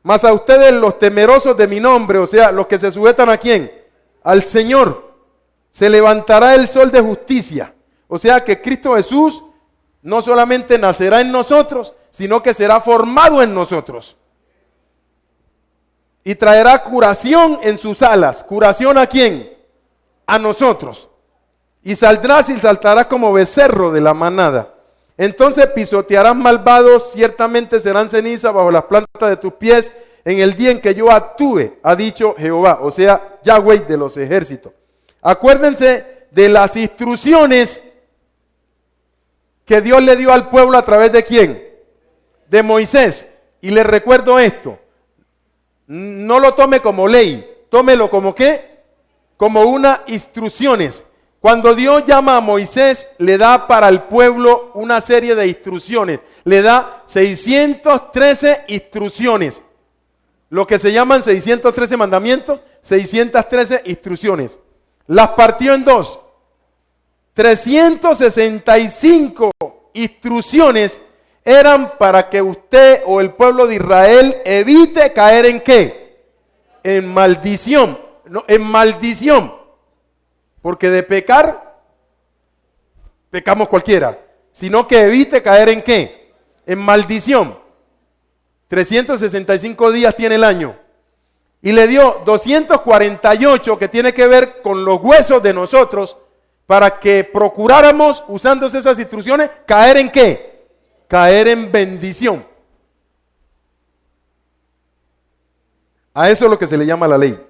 Mas a ustedes los temerosos de mi nombre, o sea, los que se sujetan ¿a quién? Al Señor, se levantará el sol de justicia. O sea que Cristo Jesús no solamente nacerá en nosotros, sino que será formado en nosotros. Y traerá curación en sus alas. ¿Curación a quién? A nosotros. Y saldrás y saltarás como becerro de la manada. Entonces pisotearás malvados, ciertamente serán ceniza bajo las plantas de tus pies en el día en que yo actúe, ha dicho Jehová, o sea, Yahweh de los ejércitos. Acuérdense de las instrucciones que Dios le dio al pueblo a través de ¿quién? De Moisés. Y les recuerdo esto, no lo tome como ley, tómelo como ¿qué? Como unas instrucciones. Cuando Dios llama a Moisés, le da para el pueblo una serie de instrucciones. Le da 613 instrucciones. Lo que se llaman 613 mandamientos, 613 instrucciones. Las partió en dos. 365 instrucciones eran para que usted o el pueblo de Israel evite caer en ¿qué? En maldición. No, en maldición. Porque de pecar, pecamos cualquiera. Sino que evite caer en ¿qué? En maldición. 365 días tiene el año. Y le dio 248 que tiene que ver con los huesos de nosotros para que procuráramos, usando esas instrucciones, caer en ¿qué? Caer en bendición. A eso es lo que se le llama la ley.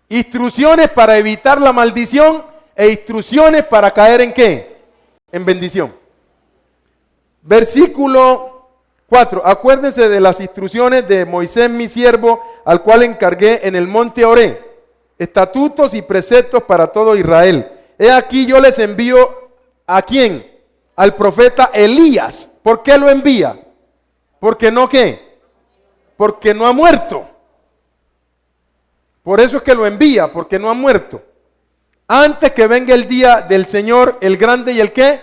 Instrucciones para evitar la maldición e instrucciones para caer en ¿qué? En bendición. Versículo 4. Acuérdense de las instrucciones de Moisés mi siervo, al cual encargué en el monte Oré, estatutos y preceptos para todo Israel. He aquí yo les envío ¿a quién? Al profeta Elías. ¿Por qué lo envía? Porque no ¿qué? Porque no ha muerto. Por eso es que lo envía, porque no ha muerto. Antes que venga el día del Señor, el grande y el ¿qué?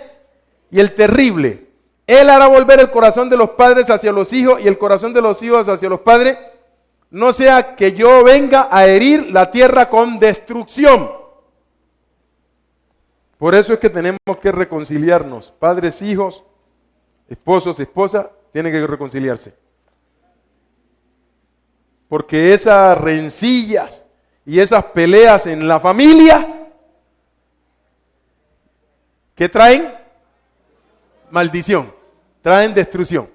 Y el terrible. Él hará volver el corazón de los padres hacia los hijos y el corazón de los hijos hacia los padres. No sea que yo venga a herir la tierra con destrucción. Por eso es que tenemos que reconciliarnos. Padres, hijos, esposos, esposas, tienen que reconciliarse. Porque esas rencillas y esas peleas en la familia, ¿qué traen? Maldición, traen destrucción.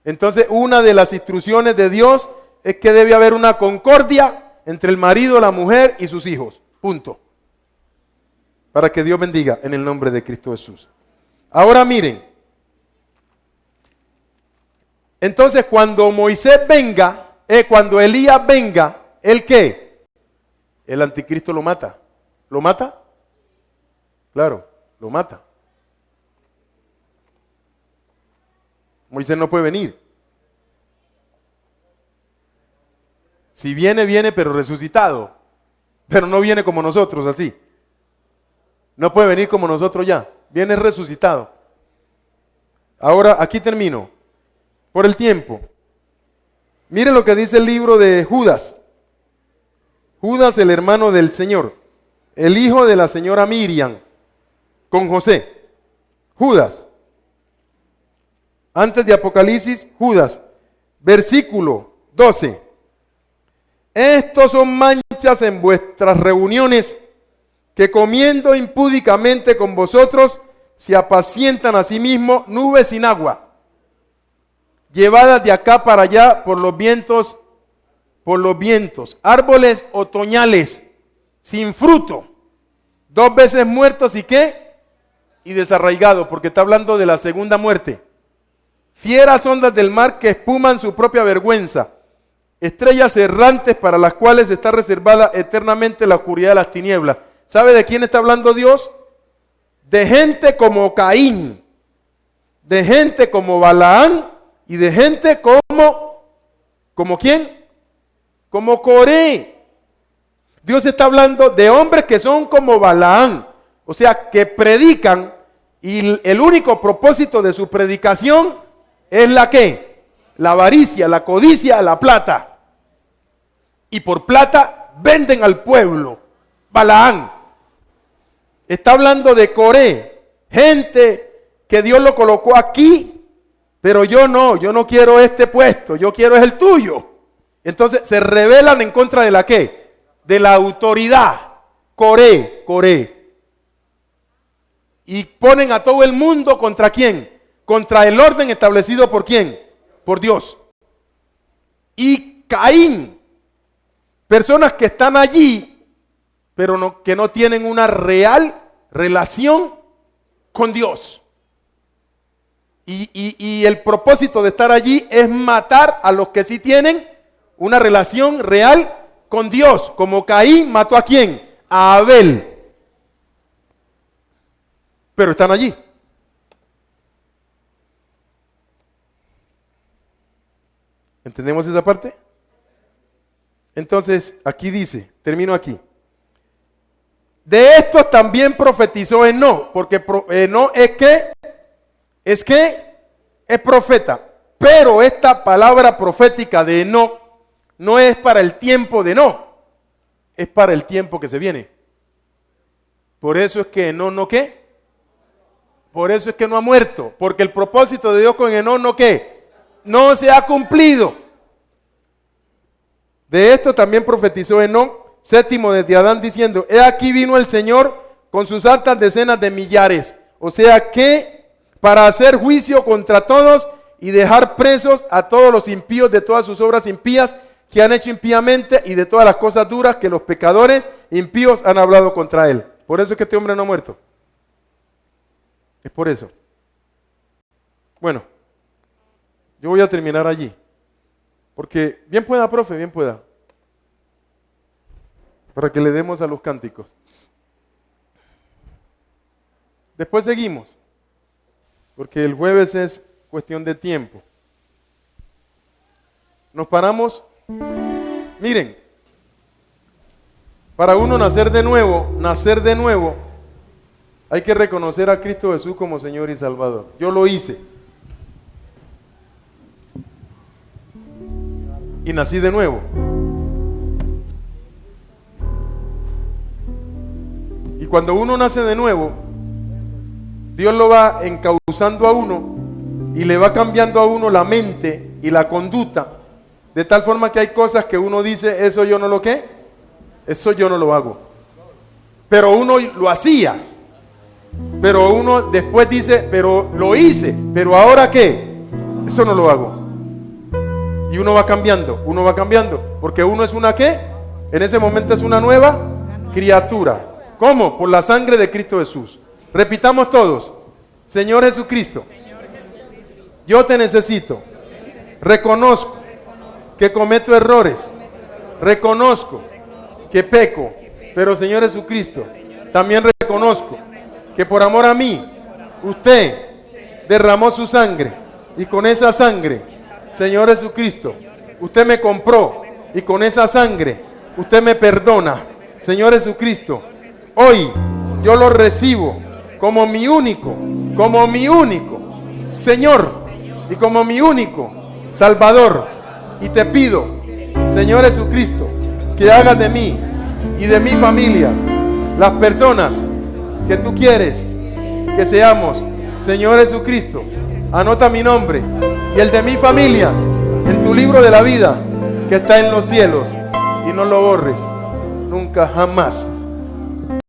Entonces, una de las instrucciones de Dios es que debe haber una concordia entre el marido, la mujer y sus hijos. Punto. Para que Dios bendiga en el nombre de Cristo Jesús. Ahora miren. Entonces, cuando Moisés venga, cuando Elías venga, ¿el qué? El anticristo lo mata. ¿Lo mata? Claro, lo mata. Moisés no puede venir. Si viene, viene, pero resucitado. Pero no viene como nosotros, así. No puede venir como nosotros ya. Viene resucitado. Ahora, aquí termino. Por el tiempo. Miren lo que dice el libro de Judas. Judas, el hermano del Señor. El hijo de la señora Miriam. Con José. Judas. Antes de Apocalipsis, Judas. Versículo 12. Estos son manchas en vuestras reuniones, que comiendo impúdicamente con vosotros, se apacientan a sí mismos nubes sin agua, llevadas de acá para allá por los vientos, árboles otoñales, sin fruto, 2 veces muertos y ¿qué? Y desarraigados, porque está hablando de la segunda muerte. Fieras ondas del mar que espuman su propia vergüenza, estrellas errantes para las cuales está reservada eternamente la oscuridad de las tinieblas. ¿Sabe de quién está hablando Dios? De gente como Caín, de gente como Balaán y de gente ¿como quién? Como Coré. Dios está hablando de hombres que son como Balaán, o sea, que predican y el único propósito de su predicación es la ¿qué? La avaricia, la codicia, la plata. Y por plata venden al pueblo. Balaán. Está hablando de Coré, gente que Dios lo colocó aquí, pero yo no quiero este puesto, yo quiero es el tuyo. Entonces se rebelan en contra de la ¿qué? De la autoridad. Coré. Y ponen a todo el mundo ¿contra quién? Contra el orden establecido ¿por quién? Por Dios. Y Caín. Personas que están allí, pero que no tienen una real relación con Dios. Y el propósito de estar allí es matar a los que sí tienen una relación real con Dios. Como Caín mató ¿a quién? a Abel. Pero están allí. ¿Entendemos esa parte? Entonces, aquí dice, termino aquí. De esto también profetizó Enoc, porque Enoc es profeta. Pero esta palabra profética de Enoc no es para el tiempo de Enoc, es para el tiempo que se viene. Por eso es que Enoc no ¿qué? Por eso es que no ha muerto, porque el propósito de Dios con Enoc no ¿qué? No se ha cumplido. De esto también profetizó Enoc, séptimo desde Adán, diciendo: he aquí vino el Señor con sus altas decenas de millares. O sea que para hacer juicio contra todos y dejar presos a todos los impíos de todas sus obras impías que han hecho impíamente y de todas las cosas duras que los pecadores impíos han hablado contra él. Por eso es que este hombre no ha muerto. Es por eso. Bueno, yo voy a terminar allí. Porque bien pueda, profe, bien pueda. Para que le demos a los cánticos. Después seguimos. Porque el jueves es cuestión de tiempo. Nos paramos. Miren, para uno nacer de nuevo, hay que reconocer a Cristo Jesús como Señor y Salvador. Yo lo hice. Y nací de nuevo. Y cuando uno nace de nuevo, Dios lo va encauzando a uno y le va cambiando a uno la mente y la conducta, de tal forma que hay cosas que uno dice, eso yo no lo ¿qué? Eso yo no lo hago. Pero uno lo hacía. Pero uno después dice, pero lo hice, pero ahora ¿qué? Eso no lo hago. Y uno va cambiando, porque uno es una ¿qué? En ese momento es una nueva criatura. ¿Cómo? Por la sangre de Cristo Jesús. Repitamos todos: Señor Jesucristo, yo te necesito. Reconozco que cometo errores. Reconozco que peco. Pero Señor Jesucristo, también reconozco que por amor a mí, usted derramó su sangre. Y con esa sangre, Señor Jesucristo, usted me compró. Y con esa sangre, usted me perdona. Señor Jesucristo, hoy yo lo recibo como mi único Señor y como mi único Salvador. Y te pido, Señor Jesucristo, que hagas de mí y de mi familia las personas que tú quieres que seamos. Señor Jesucristo, anota mi nombre y el de mi familia en tu libro de la vida que está en los cielos, y no lo borres nunca jamás.